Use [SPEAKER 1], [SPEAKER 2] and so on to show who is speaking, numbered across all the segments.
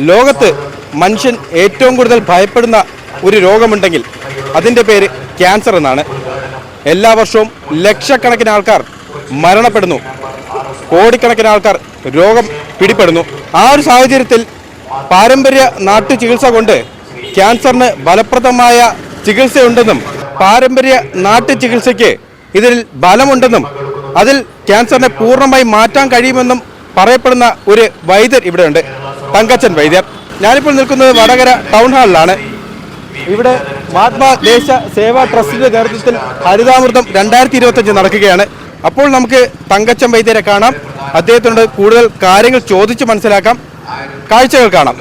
[SPEAKER 1] ലോകത്ത് മനുഷ്യൻ ഏറ്റവും കൂടുതൽ ഭയപ്പെടുന്ന ഒരു രോഗമുണ്ടെങ്കിൽ അതിൻ്റെ പേര് ക്യാൻസർ എന്നാണ്. എല്ലാ വർഷവും ലക്ഷക്കണക്കിന് ആൾക്കാർ മരണപ്പെടുന്നു, കോടിക്കണക്കിന് ആൾക്കാർ രോഗം പിടിപ്പെടുന്നു. ആ ഒരു സാഹചര്യത്തിൽ പാരമ്പര്യ നാട്ടു ചികിത്സ കൊണ്ട് ക്യാൻസറിന് ഫലപ്രദമായ ചികിത്സയുണ്ടെന്നും പാരമ്പര്യ നാട്ടു ചികിത്സയ്ക്ക് ഇതിൽ ബലമുണ്ടെന്നും അതിൽ ക്യാൻസറിനെ പൂർണ്ണമായി മാറ്റാൻ കഴിയുമെന്നും പറയപ്പെടുന്ന ഒരു വൈദ്യർ ഇവിടെയുണ്ട്, തങ്കച്ചൻ വൈദ്യർ. ഞാനിപ്പോൾ നിൽക്കുന്നത് വടകര ടൗൺ ഹാളിലാണ്. ഇവിടെ മഹാത്മാ ദേശ സേവാ ട്രസ്റ്റിന്റെ നേതൃത്വത്തിൽ ഹരിതാമൃതം 2025 നടക്കുകയാണ്. അപ്പോൾ നമുക്ക് തങ്കച്ചൻ വൈദ്യരെ കാണാം, അദ്ദേഹത്തോട് കൂടുതൽ കാര്യങ്ങൾ ചോദിച്ച് മനസ്സിലാക്കാം, കാഴ്ചകൾ കാണാം.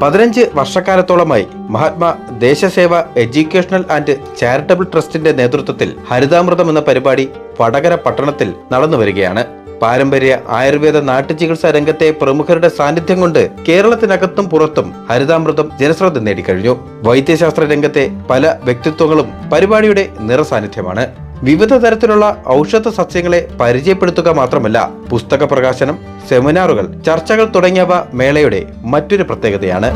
[SPEAKER 1] പതിനഞ്ച് വർഷക്കാലത്തോളമായി Mahatma Deshaseva educational and charitable ട്രസ്റ്റിന്റെ നേതൃത്വത്തിൽ ഹരിതാമൃതം എന്ന പരിപാടി വടകര പട്ടണത്തിൽ നടന്നു വരികയാണ്. പാരമ്പര്യ ആയുർവേദ നാട്ടുചികിത്സാ രംഗത്തെ പ്രമുഖരുടെ സാന്നിധ്യം കൊണ്ട് കേരളത്തിനകത്തും പുറത്തും ഹരിതാമൃതം ജനശ്രദ്ധ നേടിക്കഴിഞ്ഞു. വൈദ്യശാസ്ത്ര രംഗത്തെ പല വ്യക്തിത്വങ്ങളും പരിപാടിയുടെ നിറസാന്നിധ്യമാണ്. വിവിധ തരത്തിലുള്ള ഔഷധ സസ്യങ്ങളെ പരിചയപ്പെടുത്തുക മാത്രമല്ല, പുസ്തക പ്രകാശനം, സെമിനാറുകൾ, ചർച്ചകൾ തുടങ്ങിയവ മേളയുടെ മറ്റൊരു പ്രത്യേകതയാണ്.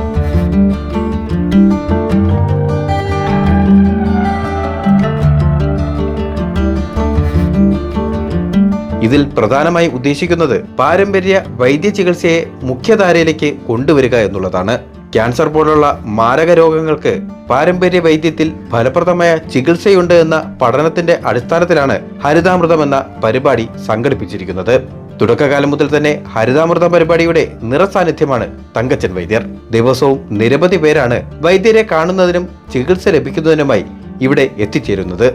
[SPEAKER 1] ഇതിൽ പ്രധാനമായി ഉദ്ദേശിക്കുന്നത് പാരമ്പര്യ വൈദ്യ ചികിത്സയെ മുഖ്യധാരയിലേക്ക് കൊണ്ടുവരിക എന്നുള്ളതാണ്. ക്യാൻസർ പോലുള്ള മാരക രോഗങ്ങൾക്ക് പാരമ്പര്യ വൈദ്യത്തിൽ ഫലപ്രദമായ ചികിത്സയുണ്ട് എന്ന പഠനത്തിന്റെ അടിസ്ഥാനത്തിലാണ് ഹരിതാമൃതം എന്ന പരിപാടി സംഘടിപ്പിച്ചിരിക്കുന്നത്. തുടക്കകാലം മുതൽ തന്നെ ഹരിതാമൃതം പരിപാടിയുടെ നിറസാന്നിധ്യമാണ് തങ്കച്ചൻ വൈദ്യർ. ദിവസവും നിരവധി പേരാണ് വൈദ്യരെ കാണുന്നതിനും ചികിത്സ ലഭിക്കുന്നതിനുമായി ഇവിടെ എത്തിച്ചേരുന്നത്.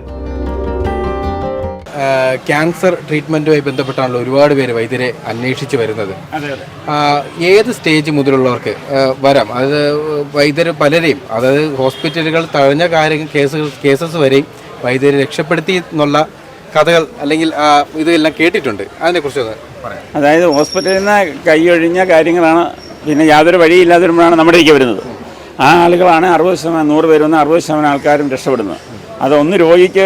[SPEAKER 1] ക്യാൻസർ ട്രീറ്റ്മെന്റുമായി ബന്ധപ്പെട്ടാണല്ലോ ഒരുപാട് പേര് വൈദ്യരെ അന്വേഷിച്ച് വരുന്നത്. ഏത് സ്റ്റേജ് മുതലുള്ളവർക്ക് വരാം? അത് വൈദ്യർ പലരെയും, അതായത് ഹോസ്പിറ്റലുകൾ തഴഞ്ഞ കേസസ് വരെയും വൈദ്യരെ രക്ഷപ്പെടുത്തി എന്നുള്ള കഥകൾ അല്ലെങ്കിൽ ഇതെല്ലാം കേട്ടിട്ടുണ്ട്. അതിനെക്കുറിച്ച് പറയാം.
[SPEAKER 2] അതായത് ഹോസ്പിറ്റലിൽ നിന്ന് കൈയൊഴിഞ്ഞ കാര്യങ്ങളാണ്, പിന്നെ യാതൊരു വഴിയില്ലാതെ വരുമ്പോഴാണ് നമ്മുടെ ഇരിക്കെ വരുന്നത്. ആ ആളുകളാണ് 60%, 100 പേര് വന്ന് 60% ആൾക്കാരും രക്ഷപ്പെടുന്നത്. അതൊന്ന് രോഗിക്ക്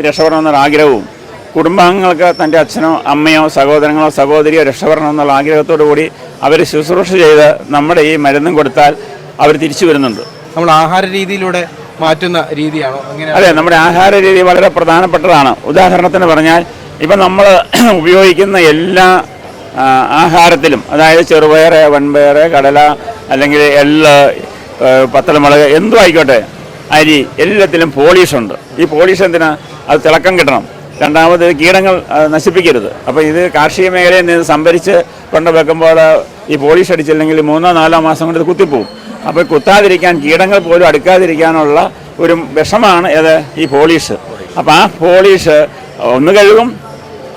[SPEAKER 2] രക്ഷപ്പെടണമെന്നൊരു ആഗ്രഹവും കുടുംബാംഗങ്ങൾക്ക് തൻ്റെ അച്ഛനോ അമ്മയോ സഹോദരങ്ങളോ സഹോദരിയോ രക്ഷപ്പെടണമെന്നുള്ള ആഗ്രഹത്തോടു കൂടി അവർ ശുശ്രൂഷ ചെയ്ത് നമ്മുടെ ഈ മരുന്നും കൊടുത്താൽ അവർ തിരിച്ചു വരുന്നുണ്ട്.
[SPEAKER 1] നമ്മൾ ആഹാര രീതിയിലൂടെ മാറ്റുന്ന രീതിയാണോ?
[SPEAKER 2] അതെ, നമ്മുടെ ആഹാര രീതി വളരെ പ്രധാനപ്പെട്ടതാണ്. ഉദാഹരണത്തിന് പറഞ്ഞാൽ ഇപ്പം നമ്മൾ ഉപയോഗിക്കുന്ന എല്ലാ ആഹാരത്തിലും, അതായത് ചെറുപയർ, വൻപയർ, കടല, അല്ലെങ്കിൽ എള്ള്, പത്തലമുളക്, എന്തും ആയിക്കോട്ടെ, അരി, എല്ലാത്തിലും പോളിഷുണ്ട്. ഈ പോളിഷ് എന്തിനാ? അത് തിളക്കം കിട്ടണം. രണ്ടാമത് കീടങ്ങൾ നശിപ്പിക്കരുത്. അപ്പോൾ ഇത് കാർഷിക മേഖലയിൽ നിന്ന് സംഭരിച്ച് കൊണ്ട് വെക്കുമ്പോൾ ഈ പോളിഷ് അടിച്ചില്ലെങ്കിൽ 3-4 മാസം കൊണ്ട് ഇത് കുത്തിപ്പോവും. അപ്പോൾ കുത്താതിരിക്കാൻ, കീടങ്ങൾ പോലും അടുക്കാതിരിക്കാനുള്ള ഒരു വിഷമാണ് ഏത്? ഈ പോളിഷ്. അപ്പോൾ ആ പോളിഷ് ഒന്ന് കഴുകും,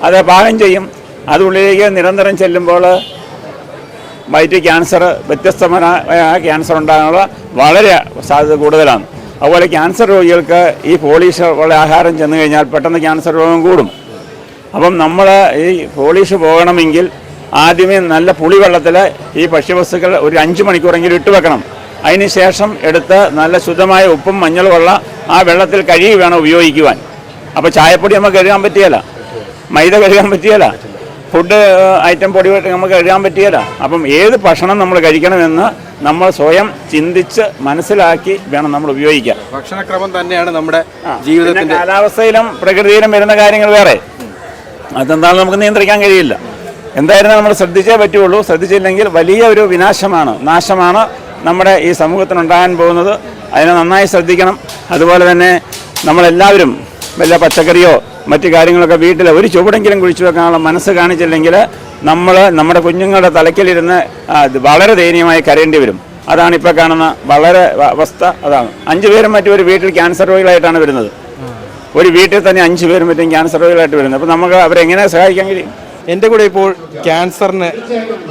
[SPEAKER 2] അത് പാകം ചെയ്യും. അത് ഉള്ളിലേക്ക് നിരന്തരം ചെല്ലുമ്പോൾ വയറ്റിൽ ക്യാൻസർ, വ്യത്യസ്തമായ ക്യാൻസർ ഉണ്ടാകാനുള്ള വളരെ സാധ്യത കൂടുതലാണ്. അതുപോലെ ക്യാൻസർ രോഗികൾക്ക് ഈ പോളിഷ് ഉള്ള ആഹാരം ചെന്ന് കഴിഞ്ഞാൽ പെട്ടെന്ന് ക്യാൻസർ രോഗം കൂടും. അപ്പം നമ്മൾ ഈ പോളിഷ് പോകണമെങ്കിൽ ആദ്യമേ നല്ല പുളിവെള്ളത്തിൽ ഈ ഭക്ഷ്യവസ്തുക്കൾ ഒരു 5 മണിക്കൂറെങ്കിലും ഇട്ട് വെക്കണം. അതിന് ശേഷം എടുത്ത് നല്ല ശുദ്ധമായ ഉപ്പും മഞ്ഞളുമുള്ള ആ വെള്ളത്തിൽ കഴുകി വേണം ഉപയോഗിക്കുവാൻ. അപ്പോൾ ചായപ്പൊടി നമുക്ക് കഴുകാൻ പറ്റിയല്ല, മൈദ കഴുകാൻ പറ്റിയല്ല, ഫുഡ് ഐറ്റം പൊടി നമുക്ക് കഴുകാൻ പറ്റിയല്ല. അപ്പം ഏത് ഭക്ഷണം നമ്മൾ കഴിക്കണമെന്ന് നമ്മൾ സ്വയം ചിന്തിച്ച് മനസ്സിലാക്കി വേണം നമ്മൾ ഉപയോഗിക്കാൻ.
[SPEAKER 1] ഭക്ഷണക്രമം തന്നെയാണ് നമ്മുടെ ജീവിതത്തിന്റെ.
[SPEAKER 2] കാലാവസ്ഥയിലും പ്രകൃതിയിലും വരുന്ന കാര്യങ്ങൾ വേറെ, അതെന്താണെന്ന് നമുക്ക് നിയന്ത്രിക്കാൻ കഴിയില്ല. എന്തായാലും നമ്മൾ ശ്രദ്ധിച്ചേ പറ്റുള്ളൂ. ശ്രദ്ധിച്ചില്ലെങ്കിൽ വലിയ ഒരു നാശമാണ് നമ്മുടെ ഈ സമൂഹത്തിനുണ്ടാകാൻ പോകുന്നത്. അതിനെ നന്നായി ശ്രദ്ധിക്കണം. അതുപോലെ തന്നെ നമ്മളെല്ലാവരും വല്ല പച്ചക്കറിയോ മറ്റു കാര്യങ്ങളൊക്കെ വീട്ടിൽ ഒരു ചുവടെങ്കിലും കുഴിച്ചു വെക്കാനുള്ള മനസ്സ് കാണിച്ചില്ലെങ്കിൽ നമ്മുടെ കുഞ്ഞുങ്ങളുടെ തലയ്ക്കലിരുന്ന് വളരെ ദയനീയമായി കരയേണ്ടി വരും. അതാണ് ഇപ്പോൾ കാണുന്ന വളരെ അവസ്ഥ. അതാണ് 5 പേരും മറ്റും ഒരു വീട്ടിൽ ക്യാൻസർ രോഗികളായിട്ടാണ് വരുന്നത്. ഒരു വീട്ടിൽ തന്നെ 5 പേരും മറ്റും ക്യാൻസർ രോഗികളായിട്ട് വരുന്നത്. അപ്പോൾ നമുക്ക് അവരെങ്ങനെ സഹായിക്കാൻ കഴിയും?
[SPEAKER 1] എൻ്റെ കൂടെ ഇപ്പോൾ ക്യാൻസറിന്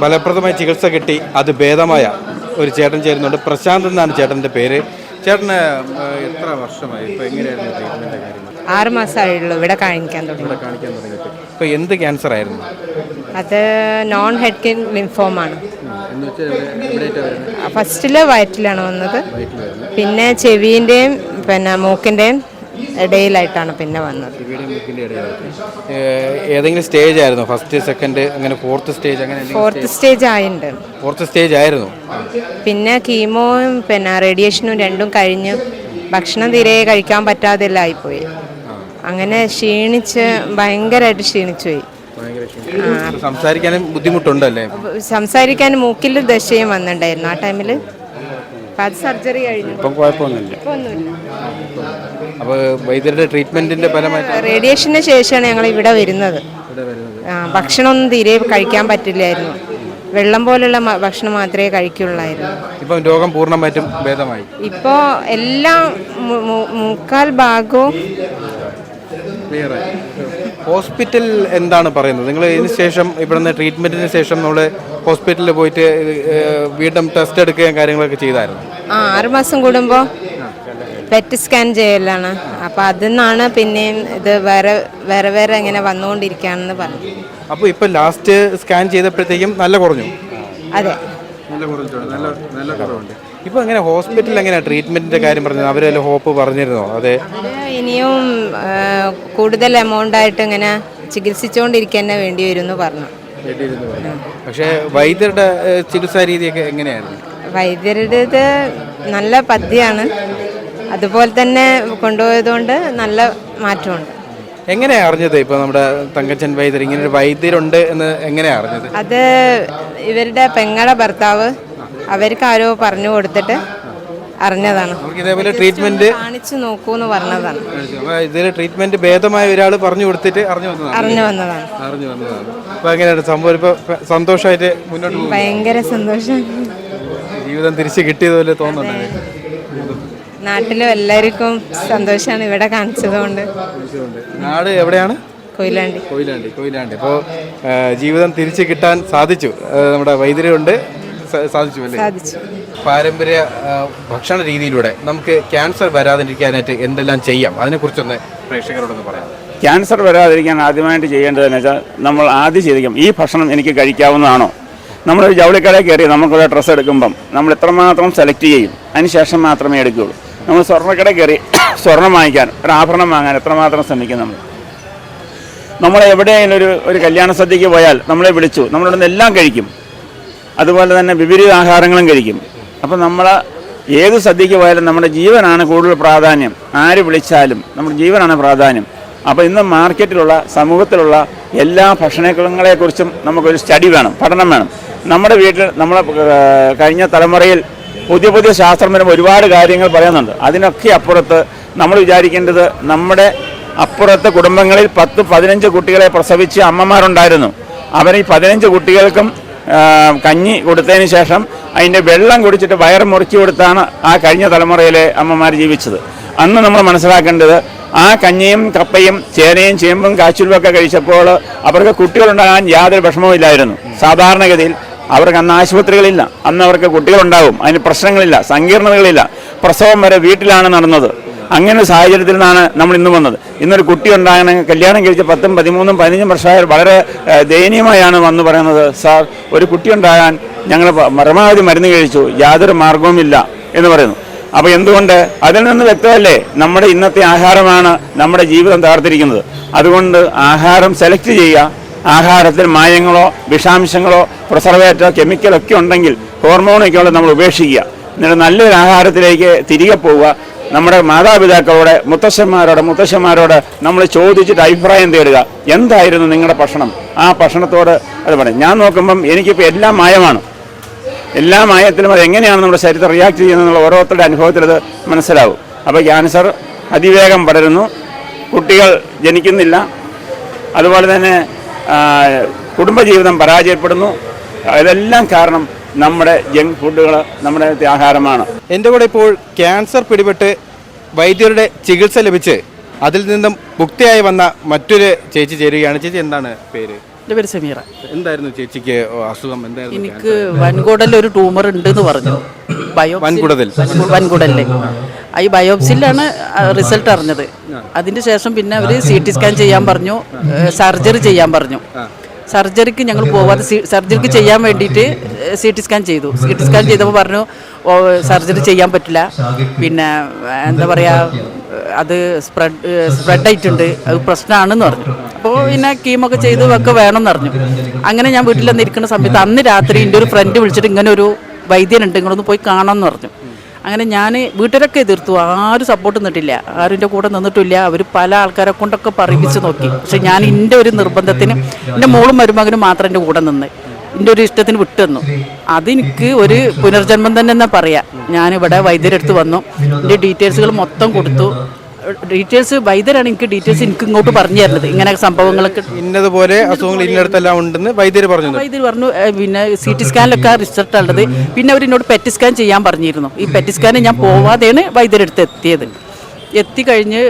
[SPEAKER 1] ഫലപ്രദമായ ചികിത്സ കിട്ടി അത് ഭേദമായ ഒരു ചേട്ടൻ ചേരുന്നുണ്ട്. പ്രശാന്ത് എന്നാണ് ചേട്ടൻ്റെ പേര്. ചേട്ടന് എത്ര വർഷമായി? ഇപ്പോൾ എങ്ങനെയായിരുന്നു ട്രീറ്റ്മെൻറ്റ് കാര്യങ്ങൾ?
[SPEAKER 3] 6 മാസമായുള്ളൂ ഇവിടെ കാണിക്കാൻ തുടങ്ങി.
[SPEAKER 1] ഇപ്പോൾ എന്ത് ക്യാൻസർ ആയിരുന്നു?
[SPEAKER 3] അത് നോൺ ഹെഡ്കിൻ ലിംഫോമാണ്. ഫസ്റ്റിൽ വയറ്റിലാണ് വന്നത്, പിന്നെ ചെവിൻ്റെയും പിന്നെ മൂക്കിൻ്റെയും ഇടയിലായിട്ടാണ് പിന്നെ വന്നത്.
[SPEAKER 1] ഏതെങ്കിലും സ്റ്റേജ് ആയിരുന്നു? ഫസ്റ്റ്, സെക്കൻഡ്, അങ്ങനെ ഫോർത്ത് സ്റ്റേജ്? അങ്ങനെ
[SPEAKER 3] ഫോർത്ത് സ്റ്റേജ് ആയിട്ടുണ്ട്.
[SPEAKER 1] ഫോർത്ത് സ്റ്റേജ് ആയിരുന്നു.
[SPEAKER 3] പിന്നെ കീമോയും പിന്നെ റേഡിയേഷനും രണ്ടും കഴിഞ്ഞ് ഭക്ഷണം തീരെ കഴിക്കാൻ പറ്റാതെല്ലാം ആയിപ്പോയി. അങ്ങനെ ക്ഷീണിച്ച് ഭയങ്കരമായിട്ട് ക്ഷീണിച്ചു പോയി.
[SPEAKER 1] സംസാരിക്കാനും ബുദ്ധിമുട്ടുണ്ടല്ലേ?
[SPEAKER 3] സംസാരിക്കാൻ മൂക്കിൽ ദശയും വന്നിട്ടുണ്ടായിരുന്നു ആ ടൈമിൽ. അപ്പം അത് സർജറി കഴിഞ്ഞു.
[SPEAKER 1] ഇപ്പം കുഴപ്പമൊന്നുമില്ല. അപ്പോൾ വൈദ്യരുടെ ട്രീറ്റ്മെന്റിന്റെ ഫലമായിട്ട്
[SPEAKER 3] റേഡിയേഷന് ശേഷമാണ് ഞങ്ങൾ ഇവിടെ വരുന്നത്. ഭക്ഷണമൊന്നും തീരെ കഴിക്കാൻ പറ്റില്ലായിരുന്നു. വെള്ളം പോലുള്ള ഭക്ഷണം മാത്രമേ കഴിക്കുള്ളായിരുന്നു.
[SPEAKER 1] ഇപ്പം രോഗം പൂർണ്ണമായിട്ടും ഭേദമായി.
[SPEAKER 3] ഇപ്പോൾ എല്ലാം മുക്കാൽ ഭാഗവും
[SPEAKER 1] ഹോസ്പിറ്റൽ എന്താണ് പറയുന്നത്? നിങ്ങൾ ഇതിന് ശേഷം ഇവിടുന്ന് ട്രീറ്റ്മെന്റിന് ശേഷം നമ്മൾ ഹോസ്പിറ്റലിൽ പോയിട്ട് വീണ്ടും ടെസ്റ്റ് എടുക്കുകയും കാര്യങ്ങളൊക്കെ ചെയ്തായിരുന്നു?
[SPEAKER 3] 6 മാസം കൂടുമ്പോൾ പെറ്റ് സ്കാൻ ചെയ്യലാണ്. അപ്പോൾ അതിൽ നിന്നാണ് പിന്നെയും ഇത് വേറെ ഇങ്ങനെ വന്നുകൊണ്ടിരിക്കുകയാണെന്ന് പറഞ്ഞു.
[SPEAKER 1] അപ്പോൾ ഇപ്പോൾ ലാസ്റ്റ് സ്കാൻ ചെയ്തപ്പോഴത്തേക്കും നല്ല കുറഞ്ഞു?
[SPEAKER 3] അതെ,
[SPEAKER 1] നല്ല കുറവുണ്ട്. ഇപ്പോൾ എങ്ങനെ ഹോസ്പിറ്റലിൽ എങ്ങനെയാണ് ട്രീറ്റ്മെന്റിന്റെ കാര്യം പറഞ്ഞത്? അവരെല്ലാം ഹോപ്പ് പറഞ്ഞിരുന്നോ? അതെ,
[SPEAKER 3] ഇനിയും കൂടുതൽ എമൗണ്ട് ആയിട്ട് ഇങ്ങനെ ചികിത്സിച്ചുകൊണ്ടിരിക്കാൻ വേണ്ടി വരും എന്ന് പറഞ്ഞു.
[SPEAKER 1] പക്ഷേ വൈദ്യരുടെ ചികിത്സാ രീതിയൊക്കെ എങ്ങനെയായിരുന്നു?
[SPEAKER 3] വൈദ്യരുടേത് നല്ല പദ്യമാണ്. അതുപോലെ തന്നെ കൊണ്ടുപോയതുകൊണ്ട് നല്ല മാറ്റമുണ്ട്.
[SPEAKER 1] എങ്ങനെയാണ് അറിഞ്ഞത് ഇപ്പോൾ നമ്മുടെ തങ്കച്ചൻ വൈദ്യർ ഇങ്ങനൊരു വൈദ്യരുണ്ട് എന്ന് എങ്ങനെയാണ് അറിഞ്ഞത്?
[SPEAKER 3] അത് ഇവരുടെ പെങ്ങളെ ഭർത്താവ് അവർക്ക് ആരോ പറഞ്ഞു കൊടുത്തിട്ട് അറിഞ്ഞതാണ്.
[SPEAKER 1] ഇതേപോലെ ട്രീറ്റ്മെന്റ്
[SPEAKER 3] കാണിച്ചു നോക്കൂന്ന് പറഞ്ഞതാണ്.
[SPEAKER 1] ഇതിൽ ട്രീറ്റ്മെന്റ് ഭേദമായ ഒരാൾ പറഞ്ഞു കൊടുത്തിട്ട് അറിഞ്ഞു വന്നതാണ്. അപ്പോൾ എങ്ങനെയാണ് സംഭവം? ഇപ്പോൾ സന്തോഷമായിട്ട് മുന്നോട്ട് പോകും?
[SPEAKER 3] ഭയങ്കര സന്തോഷം.
[SPEAKER 1] ജീവിതം തിരിച്ച് കിട്ടിയതുപോലെ തോന്നുന്നുണ്ട്.
[SPEAKER 3] നാട്ടിലും എല്ലാവർക്കും സന്തോഷമാണ് ഇവിടെ കാണിച്ചതുകൊണ്ട്.
[SPEAKER 1] നാട് എവിടെയാണ്? കൊയിലാണ്ടി. അപ്പോൾ ജീവിതം തിരിച്ച് കിട്ടാൻ സാധിച്ചു. നമ്മുടെ വൈദ്യരുണ്ട്, സാധിച്ചു അല്ലേ?
[SPEAKER 3] സാധിച്ചു.
[SPEAKER 1] പാരമ്പര്യ ഭക്ഷണ രീതിയിലൂടെ നമുക്ക് ക്യാൻസർ വരാതിരിക്കാനായിട്ട് എന്തെല്ലാം ചെയ്യാം? അതിനെക്കുറിച്ചൊന്ന് പ്രേക്ഷകരോടൊന്ന് പറയാം.
[SPEAKER 2] ക്യാൻസർ വരാതിരിക്കാൻ ആദ്യമായിട്ട് ചെയ്യേണ്ടതെന്ന് വെച്ചാൽ നമ്മൾ ആദ്യം ചെയ്തിരിക്കും, ഈ ഭക്ഷണം എനിക്ക് കഴിക്കാവുന്നതാണോ? നമ്മളൊരു ജൗളിക്കടയിൽ കയറി നമുക്കൊരു ഡ്രസ്സ് എടുക്കുമ്പം നമ്മൾ എത്രമാത്രം സെലക്ട് ചെയ്യും, അതിന് ശേഷം മാത്രമേ എടുക്കുകയുള്ളൂ. നമ്മൾ സ്വർണ്ണക്കടയിൽ കയറി സ്വർണ്ണം വാങ്ങിക്കാൻ, ഒരു ആഭരണം വാങ്ങാൻ എത്രമാത്രം ശ്രമിക്കും നമ്മൾ എവിടെയെങ്കിലും ഒരു കല്യാണ സദ്യക്ക് പോയാൽ നമ്മളെ വിളിച്ചു, നമ്മളിവിടെ നിന്ന് എല്ലാം കഴിക്കും. അതുപോലെ തന്നെ വിപരീത ആഹാരങ്ങളും കഴിക്കും. അപ്പം നമ്മൾ ഏത് സദ്യക്ക് പോയാലും നമ്മുടെ ജീവനാണ് കൂടുതൽ പ്രാധാന്യം. ആര് വിളിച്ചാലും നമ്മുടെ ജീവനാണ് പ്രാധാന്യം. അപ്പോൾ ഇന്ന് മാർക്കറ്റിലുള്ള സമൂഹത്തിലുള്ള എല്ലാ ഭക്ഷണങ്ങളെക്കുറിച്ചും നമുക്കൊരു സ്റ്റഡി വേണം, പഠനം വേണം. നമ്മുടെ വീട്ടിൽ നമ്മളെ കഴിഞ്ഞ തലമുറയിൽ പുതിയ ശാസ്ത്രപരം ഒരുപാട് കാര്യങ്ങൾ പറയുന്നുണ്ട്. അതിനൊക്കെ അപ്പുറത്ത് നമ്മൾ വിചാരിക്കേണ്ടത്, നമ്മുടെ അപ്പുറത്തെ കുടുംബങ്ങളിൽ 10-15 കുട്ടികളെ പ്രസവിച്ച് അമ്മമാരുണ്ടായിരുന്നു. അവർ ഈ 15 കുട്ടികൾക്കും കഞ്ഞി കൊടുത്തതിന് ശേഷം അതിൻ്റെ വെള്ളം കുടിച്ചിട്ട് വയറ് മുറിച്ചു കൊടുത്താണ് ആ കഴിഞ്ഞ തലമുറയിലെ അമ്മമാർ ജീവിച്ചത്. അന്ന് നമ്മൾ മനസ്സിലാക്കേണ്ടത്, ആ കഞ്ഞിയും കപ്പയും ചേനയും ചേമ്പും കാച്ചിലും ഒക്കെ കഴിച്ചപ്പോൾ അവർക്ക് കുട്ടികളുണ്ടാകാൻ യാതൊരു വിഷമവും ഇല്ലായിരുന്നു. സാധാരണഗതിയിൽ അവർക്ക് അന്ന് ആശുപത്രികളില്ല, അന്ന് അവർക്ക് കുട്ടികളുണ്ടാകും, അതിന് പ്രശ്നങ്ങളില്ല, സങ്കീർണതകളില്ല. പ്രസവം വരെ വീട്ടിലാണ് നടന്നത്. അങ്ങനെ ഒരു സാഹചര്യത്തിൽ നിന്നാണ് നമ്മൾ ഇന്ന് വന്നത്. ഇന്നൊരു കുട്ടി ഉണ്ടാകണമെങ്കിൽ കല്യാണം കഴിച്ച് 10, 13, 15 വർഷമായ വളരെ ദയനീയമായാണ് വന്ന് പറയുന്നത്, സാർ ഒരു കുട്ടി ഉണ്ടാകാൻ ഞങ്ങൾ പരമാവധി മരുന്ന് കഴിച്ചു, യാതൊരു മാർഗവുമില്ല എന്ന് പറയുന്നു. അപ്പോൾ എന്തുകൊണ്ട്? അതിൽ നിന്ന് വ്യക്തമല്ലേ, നമ്മുടെ ഇന്നത്തെ ആഹാരമാണ് നമ്മുടെ ജീവിതം തകർത്തിരിക്കുന്നത്. അതുകൊണ്ട് ആഹാരം സെലക്ട് ചെയ്യുക. ആഹാരത്തിൽ മായങ്ങളോ വിഷാംശങ്ങളോ പ്രിസർവേറ്റോ കെമിക്കലൊക്കെ ഉണ്ടെങ്കിൽ, ഹോർമോണൊക്കെ ഉള്ളത് നമ്മൾ ഉപേക്ഷിക്കുക. എന്നിട്ട് നല്ലൊരു ആഹാരത്തിലേക്ക് തിരികെ പോവുക. നമ്മുടെ മാതാപിതാക്കളോട് മുത്തശ്ശന്മാരോട് നമ്മൾ ചോദിച്ചിട്ട് അഭിപ്രായം തേടുക. എന്തായിരുന്നു നിങ്ങളുടെ ഭക്ഷണം? ആ ഭക്ഷണത്തോട് അത് പറയും. ഞാൻ നോക്കുമ്പം എനിക്കിപ്പോൾ എല്ലാം മായമാണ്. എല്ലാ മായത്തിലും അത് എങ്ങനെയാണ് നമ്മുടെ ശരീരത്തെ റിയാക്ട് ചെയ്യുന്നതെന്നുള്ള ഓരോരുത്തരുടെ അനുഭവത്തിൽ അത് മനസ്സിലാവും. അപ്പോൾ ക്യാൻസർ അതിവേഗം പടരുന്നു, കുട്ടികൾ ജനിക്കുന്നില്ല, അതുപോലെ തന്നെ കുടുംബജീവിതം പരാജയപ്പെടുന്നു. ഇതെല്ലാം കാരണം നമ്മുടെ ജങ്ക് ഫുഡുകൾ, നമ്മുടെ ആഹാരമാണ്.
[SPEAKER 1] എൻ്റെ കൂടെ ഇപ്പോൾ ക്യാൻസർ പിടിപെട്ട് വൈദ്യരുടെ ചികിത്സ ലഭിച്ച് അതിൽ നിന്നും മുക്തിയായി വന്ന മറ്റൊരു ചേച്ചി ചേരുകയാണ്. ചേച്ചി, എന്താണ് പേര്?
[SPEAKER 4] എൻ്റെ പേര് സമീറ.
[SPEAKER 1] എന്തായിരുന്നു ചേച്ചിക്ക് അസുഖം? എന്തായിരുന്നു?
[SPEAKER 4] എനിക്ക് വൻകുടലിൽ ഒരു ട്യൂമർ ഉണ്ട് എന്ന് പറഞ്ഞു.
[SPEAKER 1] വൻകുടലിൽ?
[SPEAKER 4] വൻകുടലിൽ ഈ ബയോപ്സിയിലാണ് റിസൾട്ട് അറിഞ്ഞത്. അതിന് ശേഷം പിന്നെ അവർ CT സ്കാൻ ചെയ്യാൻ പറഞ്ഞു, സർജറി ചെയ്യാൻ പറഞ്ഞു. സർജറിക്ക് ഞങ്ങൾ പോവാതെ സർജറിക്ക് ചെയ്യാൻ വേണ്ടിയിട്ട് CT സ്കാൻ ചെയ്തു. CT സ്കാൻ ചെയ്തപ്പോൾ പറഞ്ഞു സർജറി ചെയ്യാൻ പറ്റില്ല, പിന്നെ എന്താ പറയുക, അത് സ്പ്രെഡ് ആയിട്ടുണ്ട്, അത് പ്രശ്നമാണെന്ന് പറഞ്ഞു. അപ്പോൾ പിന്നെ കീമൊക്കെ ചെയ്ത് ഒക്കെ വേണമെന്ന് പറഞ്ഞു. അങ്ങനെ ഞാൻ വീട്ടിൽ വന്നിരിക്കുന്ന സമയത്ത് അന്ന് രാത്രി എൻ്റെ ഒരു ഫ്രണ്ട് വിളിച്ചിട്ട് ഇങ്ങനെ ഒരു വൈദ്യനുണ്ട്, നിങ്ങളൊന്ന് പോയി കാണാമെന്ന് പറഞ്ഞു. അങ്ങനെ ഞാൻ വീട്ടുകാരൊക്കെ എതിർത്തു, ആരും സപ്പോർട്ട് നിന്നിട്ടില്ല, ആരും എൻ്റെ കൂടെ നിന്നിട്ടില്ല. അവർ പല ആൾക്കാരെ കൊണ്ടൊക്കെ പറയിപ്പിച്ച് നോക്കി. പക്ഷെ ഞാൻ എൻ്റെ ഒരു നിർബന്ധത്തിന് എൻ്റെ മോളും മരുമകനും മാത്രം എൻ്റെ കൂടെ നിന്ന് എൻ്റെ ഒരു ഇഷ്ടത്തിന് വിട്ടു തന്നു. അതെനിക്ക് ഒരു പുനർജന്മം തന്നെ എന്നാ പറയാം. ഞാനിവിടെ വൈദ്യരെടുത്ത് വന്നു, എൻ്റെ ഡീറ്റെയിൽസുകൾ മൊത്തം കൊടുത്തു. ഡീറ്റെയിൽസ് വൈദ്യരാണ് എനിക്ക് ഡീറ്റെയിൽസ് എനിക്ക് ഇങ്ങോട്ട് പറഞ്ഞു തരുന്നത്. ഇങ്ങനെ സംഭവങ്ങളൊക്കെ
[SPEAKER 1] ഇന്നതുപോലെ അസുഖങ്ങൾ ഇന്നടത്തെല്ലാം ഉണ്ടെന്ന് വൈദ്യർ പറഞ്ഞു.
[SPEAKER 4] പിന്നെ CT സ്കാനിലൊക്കെ റിസൾട്ട് ഉള്ളത്. പിന്നെ അവർ എന്നോട് PET സ്കാൻ ചെയ്യാൻ പറഞ്ഞിരുന്നു. ഈ PET സ്കാൻ ഞാൻ പോവാതെയാണ് വൈദ്യരെടുത്ത് എത്തിയത്. എത്തിക്കഴിഞ്ഞ്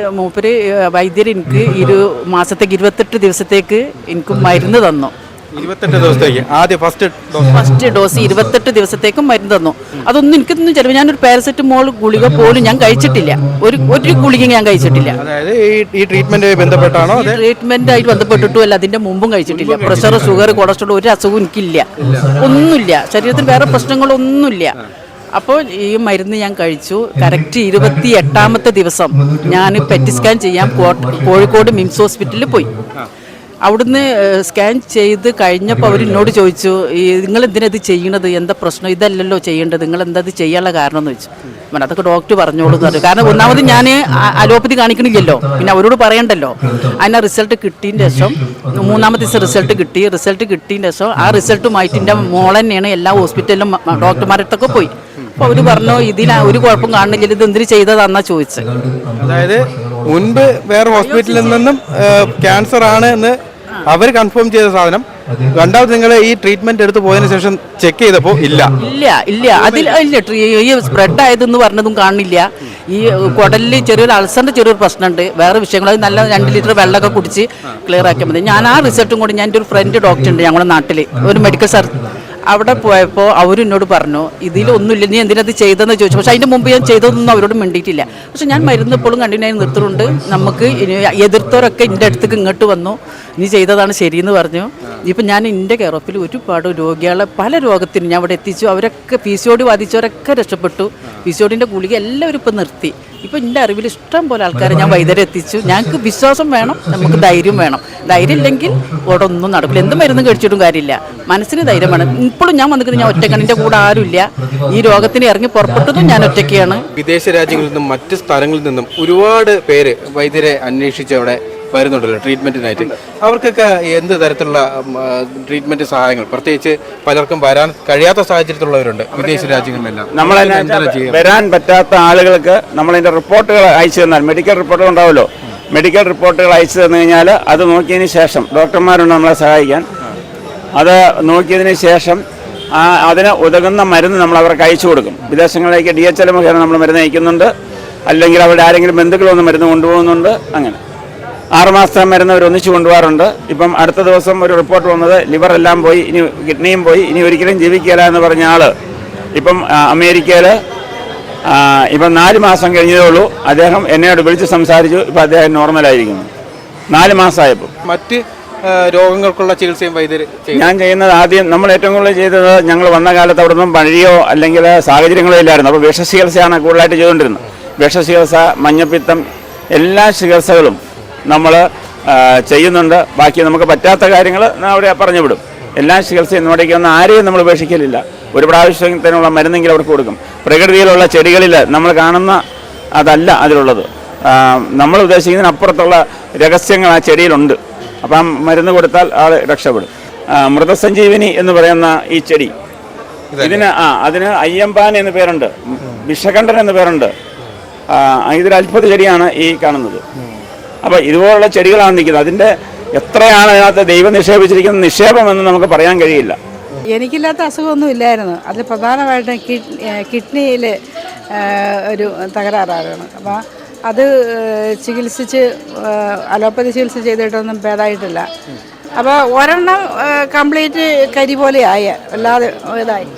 [SPEAKER 4] വൈദ്യർ എനിക്ക് 28 ദിവസത്തേക്ക് എനിക്ക് മരുന്ന് തന്നു.
[SPEAKER 1] 28 ദിവസത്തേക്ക് ആദ്യം ഫസ്റ്റ്
[SPEAKER 4] ഡോസ് 28 ദിവസത്തേക്കും മരുന്ന് തന്നു. അതൊന്നും എനിക്കൊന്നും ചിലപ്പോൾ ഞാനൊരു പാരസെറ്റമോൾ ഗുളിക പോലും ഞാൻ കഴിച്ചിട്ടില്ല. ഒരു ഗുളിക ഞാൻ കഴിച്ചിട്ടില്ല.
[SPEAKER 1] അതായത് ഈ ട്രീറ്റ്മെന്റ് ബന്ധപ്പെട്ടാണോ?
[SPEAKER 4] ട്രീറ്റ്മെന്റായിട്ട് ബന്ധപ്പെട്ടിട്ടുമല്ല, അതിന്റെ മുമ്പും കഴിച്ചിട്ടില്ല. പ്രഷർ, ഷുഗർ, കൊളസ്ട്രോൾ ഒരു അസുഖവും എനിക്കില്ല, ഒന്നുമില്ല. ശരീരത്തിൽ വേറെ പ്രശ്നങ്ങളൊന്നുമില്ല. അപ്പോൾ ഈ മരുന്ന് ഞാൻ കഴിച്ചു. കറക്റ്റ് 28ാമത്തെ ദിവസം ഞാൻ PET സ്കാൻ ചെയ്യാൻ കോഴിക്കോട് മിംസ് ഹോസ്പിറ്റലിൽ പോയി. അവിടുന്ന് സ്കാൻ ചെയ്ത് കഴിഞ്ഞപ്പോൾ അവർ എന്നോട് ചോദിച്ചു, നിങ്ങൾ എന്തിനാ ഇത് ചെയ്യണത്, എന്താ പ്രശ്നം, ഇതല്ലല്ലോ ചെയ്യേണ്ടത്, നിങ്ങൾ എന്താ ഇത് ചെയ്യാനുള്ള കാരണം എന്ന് ചോദിച്ചു. അതൊക്കെ ഡോക്ടർ പറഞ്ഞോളൂ എന്ന് പറഞ്ഞു. കാരണം ഒന്നാമത് ഞാൻ അലോപ്പതി കാണിക്കണില്ലല്ലോ, പിന്നെ അവരോട് പറയണ്ടല്ലോ. അതിന് റിസൾട്ട് കിട്ടിയതിൻ്റെ ശേഷം 3ാമത്തെ ദിവസം റിസൾട്ട് കിട്ടിയതിൻ്റെ ശേഷം ആ റിസൾട്ടുമായിട്ട് എൻ്റെ മോൾ തന്നെയാണ് എല്ലാ ഹോസ്പിറ്റലിലും ഡോക്ടർമാരടുത്തൊക്കെ പോയി. അപ്പോൾ അവർ പറഞ്ഞു ഇതിന് ഒരു കുഴപ്പം കാണുന്നില്ല, ഇത് എന്തിനു ചെയ്തതാന്നാ ചോദിച്ചത്.
[SPEAKER 1] അതായത് മുൻപ് വേറെ ഹോസ്പിറ്റലിൽ നിന്നും ക്യാൻസർ ആണ് എന്ന് അവർ കൺഫേം ചെയ്ത സാധനം രണ്ടാമത് നിങ്ങൾ ഈ ട്രീറ്റ്മെന്റ് എടുത്ത് പോയതിനു ശേഷം ചെക്ക് ചെയ്തപ്പോൾ ഇല്ല
[SPEAKER 4] അതിൽ ഈ സ്പ്രെഡ് ആയതെന്ന് പറഞ്ഞതും കാണില്ല. ഈ കുടലിൽ ചെറിയൊരു അൾസറിന്റെ ചെറിയൊരു പ്രശ്നമുണ്ട്, വേറെ വിഷയങ്ങൾ. അത് നല്ല 2 ലിറ്റർ വെള്ളമൊക്കെ കുടിച്ച് ക്ലിയർ ആക്കിയാൽ മതി. ഞാൻ ആ റിസൾട്ടും കൂടി, ഞാൻ എൻ്റെ ഒരു ഫ്രണ്ട് ഡോക്ടർ ഉണ്ട് ഞങ്ങളുടെ നാട്ടിൽ, ഒരു മെഡിക്കൽ അവിടെ പോയപ്പോൾ അവരെന്നോട് പറഞ്ഞു ഇതിലൊന്നുമില്ല, നീ എന്തിനത് ചെയ്തെന്ന് ചോദിച്ചു. പക്ഷെ അതിൻ്റെ മുമ്പ് ഞാൻ ചെയ്തതൊന്നും അവരോട് മിണ്ടിയിട്ടില്ല. പക്ഷെ ഞാൻ മരുന്ന് ഇപ്പോഴും കണ്ടിന്യൂ ആയി നിർത്തുന്നുണ്ട്. നമുക്ക് എതിർത്തവരൊക്കെ എൻ്റെ അടുത്തേക്ക് ഇങ്ങോട്ട് വന്നു, നീ ചെയ്തതാണ് ശരിയെന്ന് പറഞ്ഞു. ഇപ്പം ഞാൻ എൻ്റെ കെയർ ഓഫിൽ ഒരുപാട് രോഗികളെ പല രോഗത്തിനും ഞാൻ അവിടെ എത്തിച്ചു. അവരൊക്കെ PCOD ബാധിച്ചവരൊക്കെ രക്ഷപ്പെട്ടു. PCODൻ്റെ ഗുളിക എല്ലാവരും ഇപ്പം നിർത്തി. ഇപ്പം എൻ്റെ അറിവിൽ ഇഷ്ടം പോലെ ആൾക്കാരെ ഞാൻ വൈദ്യരെ എത്തിച്ചു. ഞങ്ങൾക്ക് വിശ്വാസം വേണം, നമുക്ക് ധൈര്യം വേണം. ധൈര്യം ഇല്ലെങ്കിൽ അവിടെ ഒന്നും നടക്കില്ല. എന്ത് മരുന്നും കഴിച്ചിട്ടും കാര്യമില്ല, മനസ്സിന് ധൈര്യം വേണം. ഇപ്പോഴും ഞാൻ വന്നിട്ട് ഞാൻ ഒറ്റക്കാണ്, എൻ്റെ കൂടെ ആരുമില്ല. ഈ രോഗത്തിന് ഇറങ്ങി പുറപ്പെട്ടതും ഞാൻ ഒറ്റയ്ക്കാണ്.
[SPEAKER 1] വിദേശ രാജ്യങ്ങളിൽ നിന്നും മറ്റ് സ്ഥലങ്ങളിൽ നിന്നും ഒരുപാട് പേര് വൈദ്യരെ അന്വേഷിച്ച് അവിടെ വരുന്നുണ്ടല്ലോ ട്രീറ്റ്മെന്റിനായിട്ട്. അവർക്കൊക്കെ എന്ത് തരത്തിലുള്ള ട്രീറ്റ്മെന്റ് സഹായങ്ങൾ, പ്രത്യേകിച്ച് പലർക്കും വരാൻ കഴിയാത്ത സാഹചര്യത്തിലുള്ളവരുണ്ട് വിദേശ രാജ്യങ്ങളിലെല്ലാം.
[SPEAKER 2] വരാൻ പറ്റാത്ത ആളുകൾക്ക് നമ്മളതിന്റെ റിപ്പോർട്ടുകൾ അയച്ചു തന്നാൽ, മെഡിക്കൽ റിപ്പോർട്ടുകൾ ഉണ്ടാവുമല്ലോ, മെഡിക്കൽ റിപ്പോർട്ടുകൾ അയച്ചു തന്നു കഴിഞ്ഞാൽ അത് നോക്കിയതിന് ശേഷം ഡോക്ടർമാരുണ്ട് നമ്മളെ സഹായിക്കാൻ. അത് നോക്കിയതിന് ശേഷം അതിന് ഉതകുന്ന മരുന്ന് നമ്മൾ അവർക്ക് അയച്ചു കൊടുക്കും. വിദേശങ്ങളിലേക്ക് DHL മുഖേന നമ്മൾ മരുന്ന് അയക്കുന്നുണ്ട്, അല്ലെങ്കിൽ അവരുടെ ആരെങ്കിലും ബന്ധുക്കൾ വന്ന് മരുന്ന് കൊണ്ടുപോകുന്നുണ്ട്. അങ്ങനെ 6 മാസത്തെ മരുന്ന് അവർ ഒന്നിച്ച് കൊണ്ടുപോകാറുണ്ട്. ഇപ്പം അടുത്ത ദിവസം ഒരു റിപ്പോർട്ട് വന്നത് ലിവറെല്ലാം പോയി, ഇനി കിഡ്നിയും പോയി, ഇനി ഒരിക്കലും ജീവിക്കില്ല എന്ന് പറഞ്ഞ ആള് ഇപ്പം അമേരിക്കയിൽ ഇപ്പം 4 മാസം കഴിഞ്ഞതേ ഉള്ളൂ. അദ്ദേഹം എന്നോട് വിളിച്ച് സംസാരിച്ചു. ഇപ്പം അദ്ദേഹം നോർമലായിരിക്കുന്നു 4 മാസമായപ്പോൾ.
[SPEAKER 1] മറ്റ് രോഗങ്ങൾക്കുള്ള ചികിത്സയും വൈദ്യർ
[SPEAKER 2] ഞാൻ ചെയ്യുന്നത്, ആദ്യം നമ്മൾ ഏറ്റവും കൂടുതൽ ചെയ്തത്, ഞങ്ങൾ വന്ന കാലത്ത് അവിടെ നിന്നും വഴിയോ അല്ലെങ്കിൽ സാഹചര്യങ്ങളോ ഇല്ലായിരുന്നു. അപ്പോൾ വിഷചികിത്സയാണ് കൂടുതലായിട്ട് ചെയ്തുകൊണ്ടിരുന്നത്. വിഷചികിത്സ, മഞ്ഞപ്പിത്തം, എല്ലാ ചികിത്സകളും നമ്മൾ ചെയ്യുന്നുണ്ട്. ബാക്കി നമുക്ക് പറ്റാത്ത കാര്യങ്ങൾ അവിടെ പറഞ്ഞു വിടും. എല്ലാ ചികിത്സയും ഇന്നോടേക്ക് വന്ന് ആരെയും നമ്മൾ ഉപേക്ഷിക്കലില്ല. ഒരു പ്രാവശ്യത്തിനുള്ള മരുന്നെങ്കിലും അവർക്ക് കൊടുക്കും. പ്രകൃതിയിലുള്ള ചെടികളിൽ നമ്മൾ കാണുന്ന അതല്ല അതിലുള്ളത്, നമ്മൾ ഉദ്ദേശിക്കുന്നതിനപ്പുറത്തുള്ള രഹസ്യങ്ങൾ ആ ചെടിയിലുണ്ട്. അപ്പം മരുന്ന് കൊടുത്താൽ ആൾ രക്ഷപ്പെടും. മൃതസഞ്ജീവിനി എന്ന് പറയുന്ന ഈ ചെടി, അതിന് അയ്യമ്പാൻ എന്ന് പേരുണ്ട്, വിഷകണ്ഠൻ എന്ന് പേരുണ്ട്. ഇതൊരു അത്ഭുത ചെടിയാണ് ഈ കാണുന്നത്. അപ്പോൾ ഇതുപോലുള്ള ചെടികളാണ് നിൽക്കുന്നത്. അതിൻ്റെ എത്രയാണ് അതിനകത്ത് ദൈവം നിക്ഷേപിച്ചിരിക്കുന്ന നിക്ഷേപമെന്ന് നമുക്ക് പറയാൻ കഴിയില്ല.
[SPEAKER 5] എനിക്കില്ലാത്ത അസുഖമൊന്നും ഇല്ലായിരുന്നു. അതിൽ പ്രധാനമായിട്ടും കിഡ്നിയിൽ ഒരു തകരാറാണ്. അപ്പോൾ അത് ചികിത്സിച്ച് അലോപ്പതി ചികിത്സ ചെയ്തിട്ടൊന്നും ഭേദമായിട്ടില്ല. അപ്പോൾ ഒരെണ്ണം കംപ്ലീറ്റ് കരി പോലെ ആയി, അല്ലാതെ ഇതായി.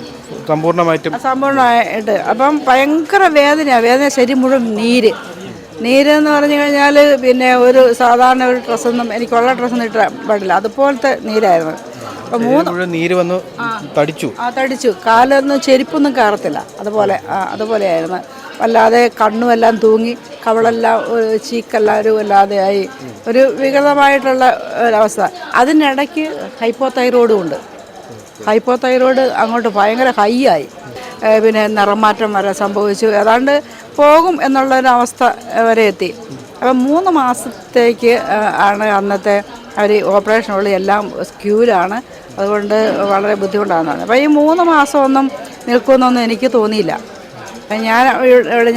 [SPEAKER 1] സമ്പൂർണ്ണമായിട്ടും
[SPEAKER 5] സമ്പൂർണ്ണമായിട്ട്. അപ്പം ഭയങ്കര വേദന ശരീരം മുഴുവൻ നീരെന്ന് പറഞ്ഞു കഴിഞ്ഞാൽ പിന്നെ ഒരു സാധാരണ ഒരു ഡ്രസ്സൊന്നും എനിക്കുള്ള ഡ്രസ്സൊന്നും ഇട്ടാൻ പാടില്ല, അതുപോലത്തെ നീരായിരുന്നു. അപ്പം
[SPEAKER 1] മുഴുവൻ നീര് വന്ന് തടിച്ചു.
[SPEAKER 5] തടിച്ചു, കാലൊന്നും ചെരുപ്പൊന്നും കയറത്തില്ല, അതുപോലെയായിരുന്നു. വല്ലാതെ കണ്ണുമെല്ലാം തൂങ്ങി, കവളെല്ലാം ചീക്കെല്ലാവരും അല്ലാതെ ആയി, ഒരു വികൃതമായിട്ടുള്ള ഒരവസ്ഥ. അതിനിടയ്ക്ക് ഹൈപ്പോതൈറോയിഡും ഉണ്ട്. ഹൈപ്പോതൈറോയിഡ് അങ്ങോട്ട് ഭയങ്കര ഹൈ ആയി, പിന്നെ നിറമാറ്റം വരെ സംഭവിച്ചു, ഏതാണ്ട് പോകും എന്നുള്ളൊരവസ്ഥ വരെ എത്തി. അപ്പം 3 മാസത്തേക്ക് ആണ് അന്നത്തെ അവർ ഓപ്പറേഷനുള്ളിൽ എല്ലാം ക്യൂരാണ്, അതുകൊണ്ട് വളരെ ബുദ്ധിമുട്ടാണെന്നാണ്. അപ്പോൾ ഈ 3 മാസമൊന്നും നിൽക്കുമെന്നൊന്നും എനിക്ക് തോന്നിയില്ല.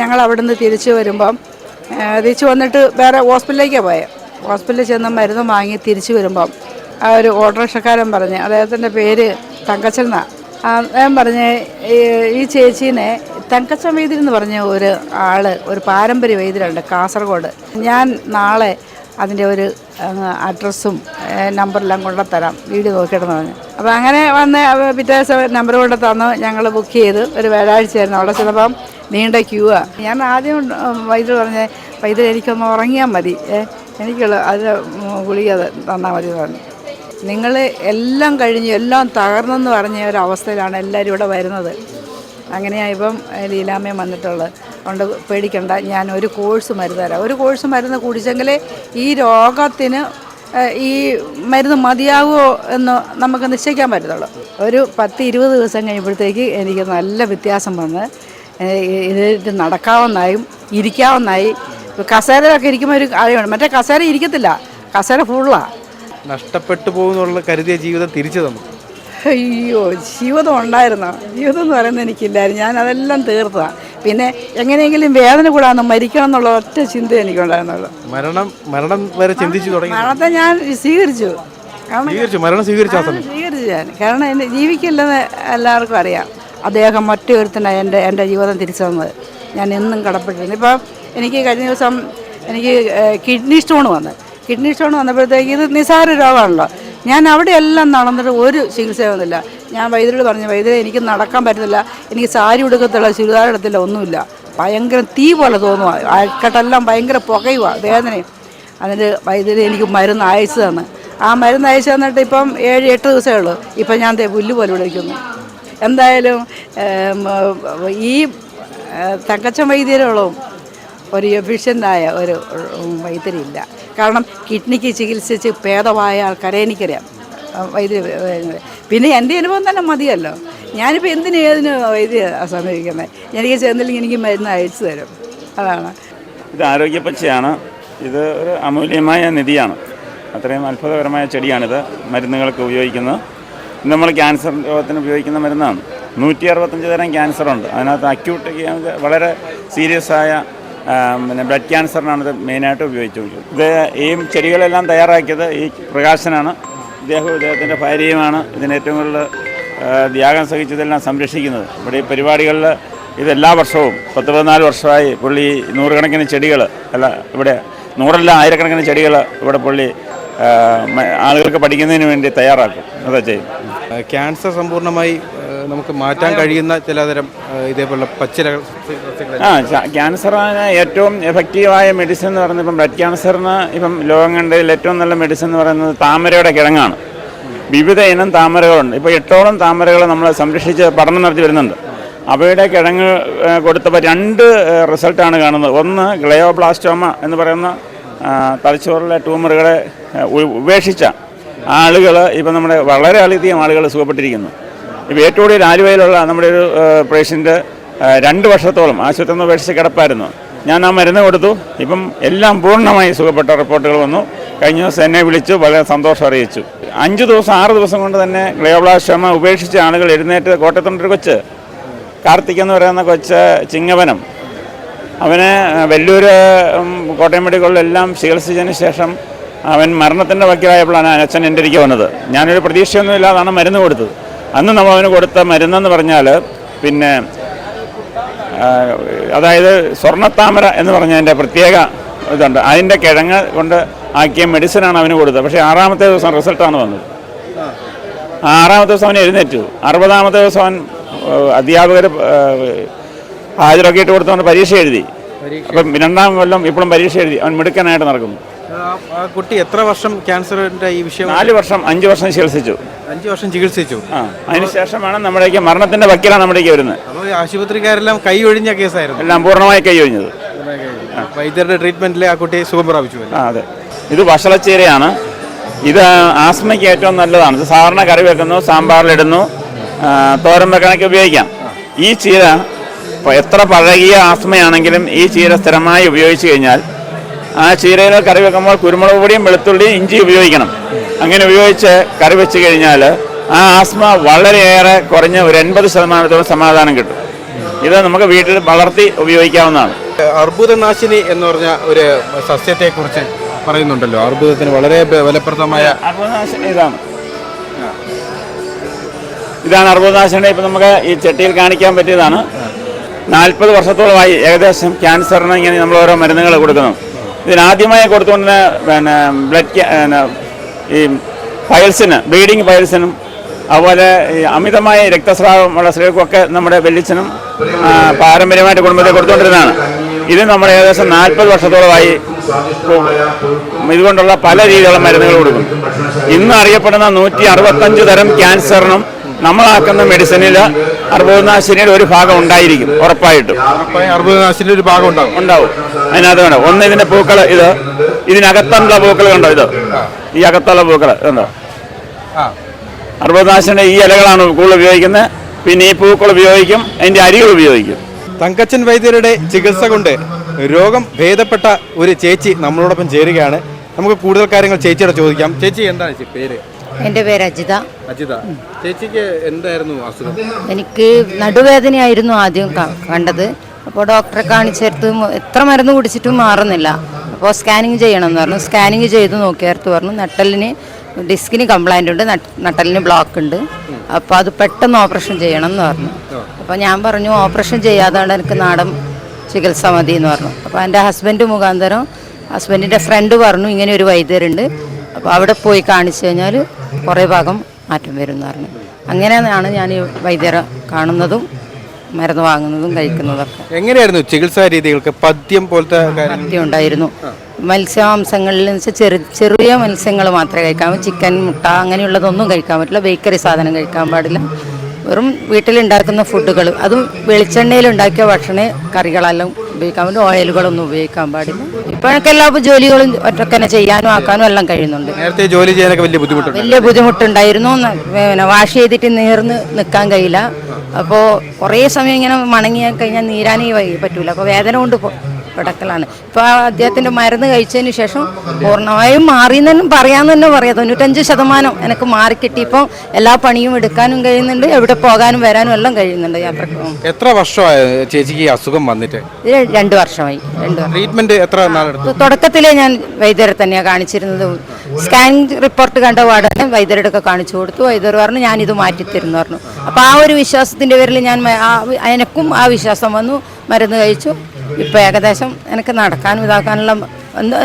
[SPEAKER 5] ഞങ്ങൾ അവിടെ നിന്ന് തിരിച്ചു വന്നിട്ട് വേറെ ഹോസ്പിറ്റലിലേക്കാണ് പോയത്. ഹോസ്പിറ്റലിൽ ചെന്ന് മരുന്ന് വാങ്ങി തിരിച്ചു വരുമ്പം ആ ഒരു ഓട്ടോറിക്ഷക്കാരൻ പറഞ്ഞ്, അദ്ദേഹത്തിൻ്റെ പേര് തങ്കച്ചൻ എന്നാണ്. ഞാൻ പറഞ്ഞ് ഈ ചേച്ചീനെ തങ്കച്ചൻ വൈദ്യർ എന്ന് പറഞ്ഞ ഒരു പാരമ്പര്യ വൈദ്യരുണ്ട് കാസർഗോഡ്, ഞാൻ നാളെ അതിൻ്റെ ഒരു അഡ്രസ്സും നമ്പറെല്ലാം കൊണ്ടുതരാം, വീഡിയോ നോക്കിയിട്ടെന്ന് പറഞ്ഞു. അപ്പോൾ അങ്ങനെ വന്ന് പിറ്റേ ദിവസം നമ്പർ കൊണ്ട് തന്നു. ഞങ്ങൾ ബുക്ക് ചെയ്ത് ഒരു വ്യാഴാഴ്ചയായിരുന്നു. അവിടെ ചെന്നപ്പം നീണ്ട ക്യൂവാണ്. ഞാൻ ആദ്യം വൈദ്യർ പറഞ്ഞ്, വൈദ്യർ എനിക്കൊന്ന് ഉറങ്ങിയാൽ മതി, എനിക്കുള്ള അതിന് ഗുളിക തന്നാൽ മതി എന്ന് പറഞ്ഞു. നിങ്ങൾ എല്ലാം കഴിഞ്ഞ് എല്ലാം തകർന്നെന്ന് പറഞ്ഞ ഒരവസ്ഥയിലാണ് എല്ലാവരും ഇവിടെ വരുന്നത്. അങ്ങനെയാണ് ഇപ്പം ലീലാമ്മയും വന്നിട്ടുള്ളത്. അതുകൊണ്ട് പേടിക്കണ്ട, ഞാൻ ഒരു കോഴ്സ് മരുന്ന് തരാം. ഒരു കോഴ്സ് മരുന്ന് കുടിച്ചെങ്കിലേ ഈ രോഗത്തിന് ഈ മരുന്ന് മതിയാകുമോ എന്ന് നമുക്ക് നിശ്ചയിക്കാൻ പറ്റത്തുള്ളൂ. ഒരു 10-20 ദിവസം കഴിയുമ്പോഴത്തേക്ക് എനിക്ക് നല്ല വ്യത്യാസം വന്ന് ഇത് നടക്കാവുന്നതായും ഇരിക്കാവുന്നതായി. കസേരയിലൊക്കെ ഇരിക്കുമ്പോൾ ഒരു കാര്യമാണ്, മറ്റേ കസേര ഇരിക്കത്തില്ല, കസേര ഫുള്ളാണ്.
[SPEAKER 1] നഷ്ടപ്പെട്ടു പോകുന്നുള്ള കരുതിയ ജീവിതം തിരിച്ചു തന്നു.
[SPEAKER 5] അയ്യോ, ജീവിതം ഉണ്ടായിരുന്നോ? ജീവിതം എന്ന് പറയുന്നത് എനിക്കില്ലായിരുന്നു, ഞാൻ അതെല്ലാം തീർത്തതാണ്. പിന്നെ എങ്ങനെയെങ്കിലും വേദന കൂടാതെ മരിക്കണം എന്നുള്ള ഒറ്റ ചിന്ത എനിക്കുണ്ടായിരുന്നുള്ളൂ.
[SPEAKER 1] മരണം വരെ ചിന്തിച്ചു തുടങ്ങി.
[SPEAKER 5] മരണത്തെ ഞാൻ സ്വീകരിച്ചു.
[SPEAKER 1] മരണം സ്വീകരിച്ചു
[SPEAKER 5] ഞാൻ, കാരണം എന്നെ ജീവിക്കില്ലെന്ന് എല്ലാവർക്കും അറിയാം. അദ്ദേഹം മറ്റൊരുത്തനാണ് എൻ്റെ ജീവിതം തിരിച്ചു തന്നത്. ഞാൻ എന്നും കടപ്പെട്ടിരുന്നു. ഇപ്പം എനിക്ക് കഴിഞ്ഞ ദിവസം കിഡ്നി സ്റ്റോൺ വന്നപ്പോഴത്തേക്ക് ഇത് നിസ്സാര രോഗമാണല്ലോ. ഞാൻ അവിടെയെല്ലാം നടന്നിട്ട് ഒരു ചികിത്സയൊന്നുമില്ല. ഞാൻ വൈദ്യരോട് പറഞ്ഞു, വൈദ്യരെ എനിക്ക് നടക്കാൻ പറ്റത്തില്ല, എനിക്ക് സാരി ഉടുക്കത്തില്ല, ചുരിദാർ എടുത്തില്ല, ഒന്നുമില്ല. ഭയങ്കര തീ പോലെ തോന്നുക, അയക്കെട്ടെല്ലാം ഭയങ്കര പുകയുക, വേദനയും. അതിന് വൈദ്യര് എനിക്ക് മരുന്ന് അയച്ചു തന്നു. ആ മരുന്ന് അയച്ചു തന്നിട്ട് ഇപ്പം 7-8 ദിവസമേ ഉള്ളൂ. ഇപ്പം ഞാൻ പുല്ല് പോലെ വിളിക്കുന്നു. എന്തായാലും ഈ തങ്കച്ചൻ വൈദ്യരോളം ഒരു എഫിഷ്യൻ്റായ ഒരു വൈദ്യരില്ല. കാരണം കിഡ്നിക്ക് ചികിത്സിച്ച് ഭേദമായ ആൾക്കാരെ എനിക്കറിയാം വൈദ്യ. പിന്നെ എൻ്റെ അനുഭവം തന്നെ മതിയല്ലോ. ഞാനിപ്പോൾ ഏതിന് വൈദ്യ സമീപിക്കുന്നത്? എനിക്ക് ചെന്നില്ലെങ്കിൽ എനിക്ക് മരുന്ന് അയച്ചു തരും, അതാണ്.
[SPEAKER 2] ഇത് ആരോഗ്യപ്പച്ചയാണ്. ഇത് ഒരു അമൂല്യമായ നിധിയാണ്. അത്രയും അത്ഭുതകരമായ ചെടിയാണിത്. മരുന്നുകൾക്ക് ഉപയോഗിക്കുന്നത്. നമ്മൾ ക്യാൻസർ രോഗത്തിന് ഉപയോഗിക്കുന്ന മരുന്നാണ്. 165 തരം ക്യാൻസറുണ്ട്. അതിനകത്ത് അക്യൂട്ട് വളരെ സീരിയസ് ആയ പിന്നെ ബ്ലഡ് ക്യാൻസറിനാണിത് മെയിനായിട്ട് ഉപയോഗിച്ചു. ഇത് ഈ ചെടികളെല്ലാം തയ്യാറാക്കിയത് ഈ പ്രകാശനാണ്. ഇദ്ദേഹത്തിൻ്റെ ഭാര്യയുമാണ് ഇതിന് ഏറ്റവും കൂടുതൽ ത്യാഗം സഹിച്ചതെല്ലാം സംരക്ഷിക്കുന്നത്. ഇവിടെ ഈ പരിപാടികളിൽ ഇതെല്ലാ വർഷവും 10-14 വർഷമായി പുള്ളി 100 കണക്കിന് ചെടികൾ, ഇവിടെ 100 ആയിരക്കണക്കിന് ചെടികൾ ഇവിടെ പുള്ളി ആളുകൾക്ക് പഠിക്കുന്നതിന് വേണ്ടി തയ്യാറാക്കും. അതാ ചെയ്യും.
[SPEAKER 1] ക്യാൻസർ സമ്പൂർണ്ണമായി നമുക്ക് മാറ്റാൻ കഴിയുന്ന ചിലതരം ഇതേപോലെ പച്ചിലകൾ.
[SPEAKER 2] ക്യാൻസറിന് ഏറ്റവും എഫക്റ്റീവായ മെഡിസിൻ എന്ന് പറയുന്നത് ഇപ്പം ബ്ലഡ് ക്യാൻസറിന് ഇപ്പം ലോകം കണ്ടതിൽ ഏറ്റവും നല്ല മെഡിസിൻ എന്ന് പറയുന്നത് താമരയുടെ കിഴങ്ങാണ്. വിവിധ ഇനം താമരകളുണ്ട്. ഇപ്പോൾ 8ഓളം താമരകൾ നമ്മൾ സംരക്ഷിച്ച് പഠനം നടത്തി വരുന്നുണ്ട്. അവയുടെ കിഴങ്ങ് കൊടുത്തപ്പോൾ 2 റിസൾട്ടാണ് കാണുന്നത്. ഒന്ന് ഗ്ലയോബ്ലാസ്റ്റോമ എന്ന് പറയുന്ന തലച്ചോറിലെ ട്യൂമറുകളെ ഉപേക്ഷിച്ച ആളുകൾ ഇപ്പം നമ്മുടെ വളരെയധികം ആളുകൾ സുഖപ്പെട്ടിരിക്കുന്നു. ഇപ്പോൾ ഏറ്റവും കൂടുതൽ ആലുവയിലുള്ള നമ്മുടെ ഒരു പേഷ്യൻ്റ് 2 വർഷത്തോളം ആശുപത്രിയിൽ നിന്ന് ഉപേക്ഷിച്ച് കിടപ്പായിരുന്നു. ഞാൻ ആ മരുന്ന് കൊടുത്തു. ഇപ്പം എല്ലാം പൂർണ്ണമായി സുഖപ്പെട്ട റിപ്പോർട്ടുകൾ വന്നു. കഴിഞ്ഞ ദിവസം എന്നെ വിളിച്ചു, വളരെ സന്തോഷം അറിയിച്ചു. 5 ദിവസം 6 ദിവസം കൊണ്ട് തന്നെ ഗ്ലയോബ്ലാസ്റ്റോമ ഉപേക്ഷിച്ച ആളുകൾ എഴുന്നേറ്റ്. കോട്ടയത്തുണ്ടൊരു കൊച്ച്, കാർത്തിക് എന്ന് പറയുന്ന കൊച്ച്, ചിങ്ങവനം, അവന് വെല്ലൂർ കോട്ടയം മെഡിക്കലിലെല്ലാം ചികിത്സിച്ചതിന് ശേഷം അവൻ മരണത്തിൻ്റെ വക്കീലായപ്പോഴാണ് അച്ഛൻ എൻ്റെ അടുക്കൽ വന്നത്. ഞാനൊരു പ്രതീക്ഷയൊന്നും ഇല്ലാതാണ് മരുന്ന് കൊടുത്തത്. അന്ന് നമ്മൾ അവന് കൊടുത്ത മരുന്നെന്ന് പറഞ്ഞാൽ പിന്നെ അതായത് സ്വർണ്ണത്താമര എന്ന് പറഞ്ഞതിൻ്റെ പ്രത്യേക ഇതുണ്ട്. അതിൻ്റെ കിഴങ്ങ് കൊണ്ട് ആക്കിയ മെഡിസിനാണ് അവന് കൊടുത്തത്. പക്ഷേ 6ാമത്തെ ദിവസം റിസൾട്ടാണ് വന്നത്. 6-ാമത്തെ ദിവസം അവൻ എഴുന്നേറ്റു. 60-ാമത്തെ ദിവസം അവൻ അധ്യാപകർ ഹാജരൊക്കെ ഇട്ട് കൊടുത്തുകൊണ്ട് പരീക്ഷ എഴുതി. അപ്പം 2-ാം കൊല്ലം ഇപ്പോഴും പരീക്ഷ എഴുതി. അവൻ മിടുക്കനായിട്ട് നടക്കുന്നു.
[SPEAKER 1] ആ കുട്ടി എത്ര വർഷം ക്യാൻസറിന്റെ ഈ വിഷയം?
[SPEAKER 2] 4 വർഷം 5 വർഷം ചികിത്സിച്ചു.
[SPEAKER 1] 5 വർഷം ചികിത്സിച്ചു.
[SPEAKER 2] അതിനുശേഷമാണ് നമ്മുടേക്ക് മരണത്തിന്റെ വക്കീലാണ് നമ്മുടേക്ക് വരുന്നത്.
[SPEAKER 1] അപ്പോൾ ആശുപത്രിക്കാരെല്ലാം കൈ ഒഴിഞ്ഞ കേസായിരുന്നു.
[SPEAKER 2] എല്ലാം പൂർണ്ണമായി കൈ ഒഴിഞ്ഞത്.
[SPEAKER 1] വൈദ്യരുടെ ട്രീറ്റ്മെന്റിൽ ആ കുട്ടി സുഖം പ്രാപിച്ചു.
[SPEAKER 2] അതെ, ഇത് വഷളച്ചീരയാണ്. ഇത് ആസ്മയ്ക്ക് ഏറ്റവും നല്ലതാണ്. ഇത് സാധാരണ കറി വെക്കുന്നു, സാമ്പാറിലിടുന്നു, തോരൻ വെക്കാനൊക്കെ ഉപയോഗിക്കാം. ഈ ചീര എത്ര പഴകിയ ആസ്മയാണെങ്കിലും ഈ ചീര സ്ഥിരമായി ഉപയോഗിച്ച് കഴിഞ്ഞാൽ ആ ചീരയിൽ കറി വെക്കുമ്പോൾ കുരുമുളക് പൊടിയും വെളുത്തുള്ളിയും ഇഞ്ചി ഉപയോഗിക്കണം. അങ്ങനെ ഉപയോഗിച്ച് കറി വെച്ച് കഴിഞ്ഞാൽ ആ ആസ്മ വളരെയേറെ കുറഞ്ഞ ഒരു 80% സമാധാനം കിട്ടും. ഇത് നമുക്ക് വീട്ടിൽ വളർത്തി ഉപയോഗിക്കാവുന്നതാണ്.
[SPEAKER 1] അർബുദനാശിനി എന്ന് പറഞ്ഞ ഒരു സസ്യത്തെക്കുറിച്ച് പറയുന്നുണ്ടല്ലോ. അർബുദത്തിന് വളരെ ഫലപ്രദമായ
[SPEAKER 2] അർബുദനാശിനി ഇതാണ് അർബുദനാശിനി. ഇപ്പം നമുക്ക് ഈ ചട്ടിയിൽ കാണിക്കാൻ പറ്റിയതാണ്. 40 വർഷത്തോളമായി ഏകദേശം ക്യാൻസറിന് ഇങ്ങനെ നമ്മൾ ഓരോ മരുന്നുകൾ കൊടുക്കുന്നു. ഇതിനാദ്യമായി കൊടുത്തുകൊണ്ട് ബ്ലഡ് ഈ പൈൽസിന്, ബ്ലീഡിങ് പൈൽസിനും അതുപോലെ ഈ അമിതമായ രക്തസ്രാവമുള്ള സ്ത്രീകൾക്കൊക്കെ നമ്മുടെ വെല്ലിച്ചനും പാരമ്പര്യമായിട്ട് കുടുംബത്തിൽ കൊടുത്തുകൊണ്ടിരുന്നതാണ്. ഇത് നമ്മൾ ഏകദേശം 40 വർഷത്തോളമായി ഇതുകൊണ്ടുള്ള പല രീതിയിലുള്ള മരുന്നുകൾ കൊടുക്കും. ഇന്ന് അറിയപ്പെടുന്ന 165 തരം ക്യാൻസറിനും നമ്മളാക്കുന്ന മെഡിസിനിൽ അർബുദനാശിനിയുടെ ഒരു ഭാഗം ഉണ്ടായിരിക്കും, ഉറപ്പായിട്ടും.
[SPEAKER 1] അർബുദനാശിനിയുടെ ഒരു ഭാഗം
[SPEAKER 2] ഉണ്ടാവും. അതിനകത്ത് വേണം. ഒന്ന് ഇതിന്റെ പൂക്കൾ, ഇതിനകത്തുള്ള പൂക്കൾ കണ്ടോ, ഈ അകത്തുള്ള പൂക്കൾ കണ്ടോ. അർബുദനാശിനിയുടെ ഈ ഇലകളാണ് കൂടുതൽ ഉപയോഗിക്കുന്നത്. പിന്നെ ഈ പൂക്കൾ ഉപയോഗിക്കും, അതിന്റെ അരികൾ ഉപയോഗിക്കും.
[SPEAKER 1] തങ്കച്ചൻ വൈദ്യരുടെ ചികിത്സ കൊണ്ട് രോഗം ഭേദപ്പെട്ട ഒരു ചേച്ചി നമ്മളോടൊപ്പം ചേരുകയാണ്. നമുക്ക് കൂടുതൽ കാര്യങ്ങൾ ചേച്ചിയോട് ചോദിക്കാം. ചേച്ചി എന്താണ് പേര്?
[SPEAKER 6] എൻ്റെ പേര് അജിത.
[SPEAKER 1] അജിത, ചേച്ചിക്ക് എന്തായിരുന്നു അസുഖം?
[SPEAKER 6] എനിക്ക് നടുവേദനയായിരുന്നു ആദ്യം കണ്ടത്. അപ്പോൾ ഡോക്ടറെ കാണിച്ചെടുത്ത് എത്ര മരുന്ന് കുടിച്ചിട്ടും മാറുന്നില്ല. അപ്പോൾ സ്കാനിങ് ചെയ്യണമെന്ന് പറഞ്ഞു. സ്കാനിങ് ചെയ്ത് നോക്കിയടുത്ത് പറഞ്ഞു നട്ടലിന് ഡിസ്കിന് കംപ്ലൈൻ്റ് ഉണ്ട്, നട്ടലിന് ബ്ലോക്ക് ഉണ്ട്. അപ്പോൾ അത് പെട്ടെന്ന് ഓപ്പറേഷൻ ചെയ്യണം എന്ന് പറഞ്ഞു. അപ്പോൾ ഞാൻ പറഞ്ഞു ഓപ്പറേഷൻ ചെയ്യാതാണ് എനിക്ക് നാടൻ ചികിത്സ മതി എന്ന് പറഞ്ഞു. അപ്പോൾ എൻ്റെ ഹസ്ബൻഡ് മുഖാന്തരം ഹസ്ബൻഡിൻ്റെ ഫ്രണ്ട് പറഞ്ഞു ഇങ്ങനെ ഒരു വൈദ്യരുണ്ട്, അപ്പോൾ അവിടെ പോയി കാണിച്ചു കഴിഞ്ഞാൽ കുറേ ഭാഗം മാറ്റം വരും എന്ന് പറഞ്ഞു. അങ്ങനെയാണ് ഞാൻ ഈ വൈദ്യരെ കാണുന്നതും മരുന്ന് വാങ്ങുന്നതും കഴിക്കുന്നതൊക്കെ.
[SPEAKER 1] എങ്ങനെയായിരുന്നു ചികിത്സാ രീതികൾക്ക്? പഥ്യം പോലത്തെ
[SPEAKER 6] പഥ്യം ഉണ്ടായിരുന്നു. മത്സ്യമാംസങ്ങളിൽ വെച്ചാൽ ചെറിയ മത്സ്യങ്ങൾ മാത്രമേ കഴിക്കാൻ, ചിക്കൻ, മുട്ട അങ്ങനെയുള്ളതൊന്നും കഴിക്കാൻ പറ്റില്ല. ബേക്കറി സാധനം കഴിക്കാൻ പാടില്ല. വെറും വീട്ടിലുണ്ടാക്കുന്ന ഫുഡുകൾ, അതും വെളിച്ചെണ്ണയിൽ ഉണ്ടാക്കിയ ഭക്ഷണ കറികളെല്ലാം ഉപയോഗിക്കാൻ പറ്റും. ഓയിലുകളൊന്നും ഉപയോഗിക്കാൻ പാടില്ല. ഇപ്പോഴൊക്കെ എല്ലാ ജോലികളും ഒറ്റക്കന്നെ ചെയ്യാനും ആക്കാനും എല്ലാം കഴിയുന്നുണ്ട്.
[SPEAKER 1] നേരത്തെ ജോലി ചെയ്യാനൊക്കെ വലിയ ബുദ്ധിമുട്ടുണ്ടായിരുന്നു.
[SPEAKER 6] പിന്നെ വാഷ് ചെയ്തിട്ട് നീർന്ന് നിൽക്കാൻ കഴിയില്ല. അപ്പോൾ കുറേ സമയം ഇങ്ങനെ മണങ്ങി കഴിഞ്ഞാൽ നീരാനേ പറ്റൂല. അപ്പോൾ വേദന കൊണ്ട് കിടക്കലാണ്. ഇപ്പോൾ അദ്ദേഹത്തിൻ്റെ മരുന്ന് കഴിച്ചതിന് ശേഷം പൂർണ്ണമായും മാറിയെന്നും പറയാമെന്ന് തന്നെ പറയാം. 95% എനിക്ക് മാറിക്കിട്ടി. ഇപ്പോൾ എല്ലാ പണിയും എടുക്കാനും കഴിയുന്നുണ്ട്, എവിടെ പോകാനും വരാനും എല്ലാം കഴിയുന്നുണ്ട്. യാത്രക്ക്.
[SPEAKER 1] എത്ര വർഷമായി ചേച്ചിക്ക് ഈ അസുഖം വന്നിട്ട്?
[SPEAKER 6] 2 വർഷമായി.
[SPEAKER 1] ട്രീറ്റ്മെന്റ് എത്ര നാളെടുത്തു?
[SPEAKER 6] തുടക്കത്തിലേ ഞാൻ വൈദ്യരെ തന്നെയാണ് കാണിച്ചിരുന്നത്. സ്കാനിങ് റിപ്പോർട്ട് കണ്ട പാടനെ വൈദ്യരുടെയൊക്കെ കാണിച്ചു കൊടുത്തു. വൈദ്യർ പറഞ്ഞു ഞാനിത് മാറ്റിത്തരുന്നു പറഞ്ഞു. അപ്പോൾ ആ ഒരു വിശ്വാസത്തിൻ്റെ പേരിൽ ഞാൻ എനിക്കും ആ വിശ്വാസം വന്നു, മരുന്ന് കഴിച്ചു. ഇപ്പോൾ ഏകദേശം എനിക്ക് നടക്കാനും ഇതാക്കാനുള്ള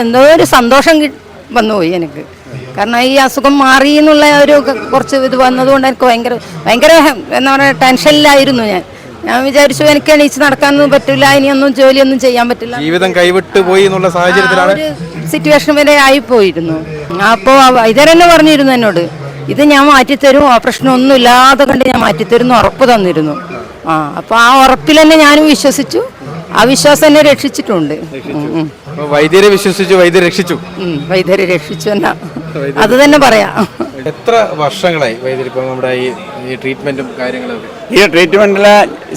[SPEAKER 6] എന്തോ ഒരു സന്തോഷം വന്നുപോയി എനിക്ക്. കാരണം ഈ അസുഖം മാറി എന്നുള്ള ഒരു കുറച്ച് ഇത് വന്നതുകൊണ്ട് എനിക്ക് ഭയങ്കര എന്താ പറയുക ടെൻഷനിലായിരുന്നു ഞാൻ വിചാരിച്ചു എനിക്ക് എണീച്ച് നടക്കാനൊന്നും പറ്റില്ല, ഇനിയൊന്നും ജോലിയൊന്നും ചെയ്യാൻ പറ്റില്ല,
[SPEAKER 1] ജീവിതം കൈവിട്ട് പോയി എന്നുള്ള സാഹചര്യത്തിലാണ്
[SPEAKER 6] സിറ്റുവേഷൻ വരെ ആയിപ്പോയിരുന്നു. അപ്പോൾ ഇതന്നെ പറഞ്ഞിരുന്നു എന്നോട് ഇത് ഞാൻ മാറ്റിത്തരും, ഓപ്പറേഷൻ ഒന്നും ഇല്ലാതെ കണ്ട് ഞാൻ മാറ്റിത്തരുന്നു ഉറപ്പ് തന്നിരുന്നു. അപ്പോൾ ആ ഉറപ്പിൽ തന്നെ ഞാനും വിശ്വസിച്ചു. ആ വിശ്വാസം എന്നെ രക്ഷിച്ചിട്ടുണ്ട്.
[SPEAKER 1] വൈദ്യരെ വിശ്വസിച്ചു, വൈദ്യരെ രക്ഷിച്ചു.
[SPEAKER 6] വൈദ്യരെ രക്ഷിച്ചു എന്നാ അത് തന്നെ പറയാം.
[SPEAKER 1] എത്ര വർഷങ്ങളായി വൈദ്യർ ഇപ്പം നമ്മുടെ ഈ ട്രീറ്റ്മെന്റും കാര്യങ്ങളൊക്കെ?
[SPEAKER 2] ഈ ട്രീറ്റ്മെന്റിൽ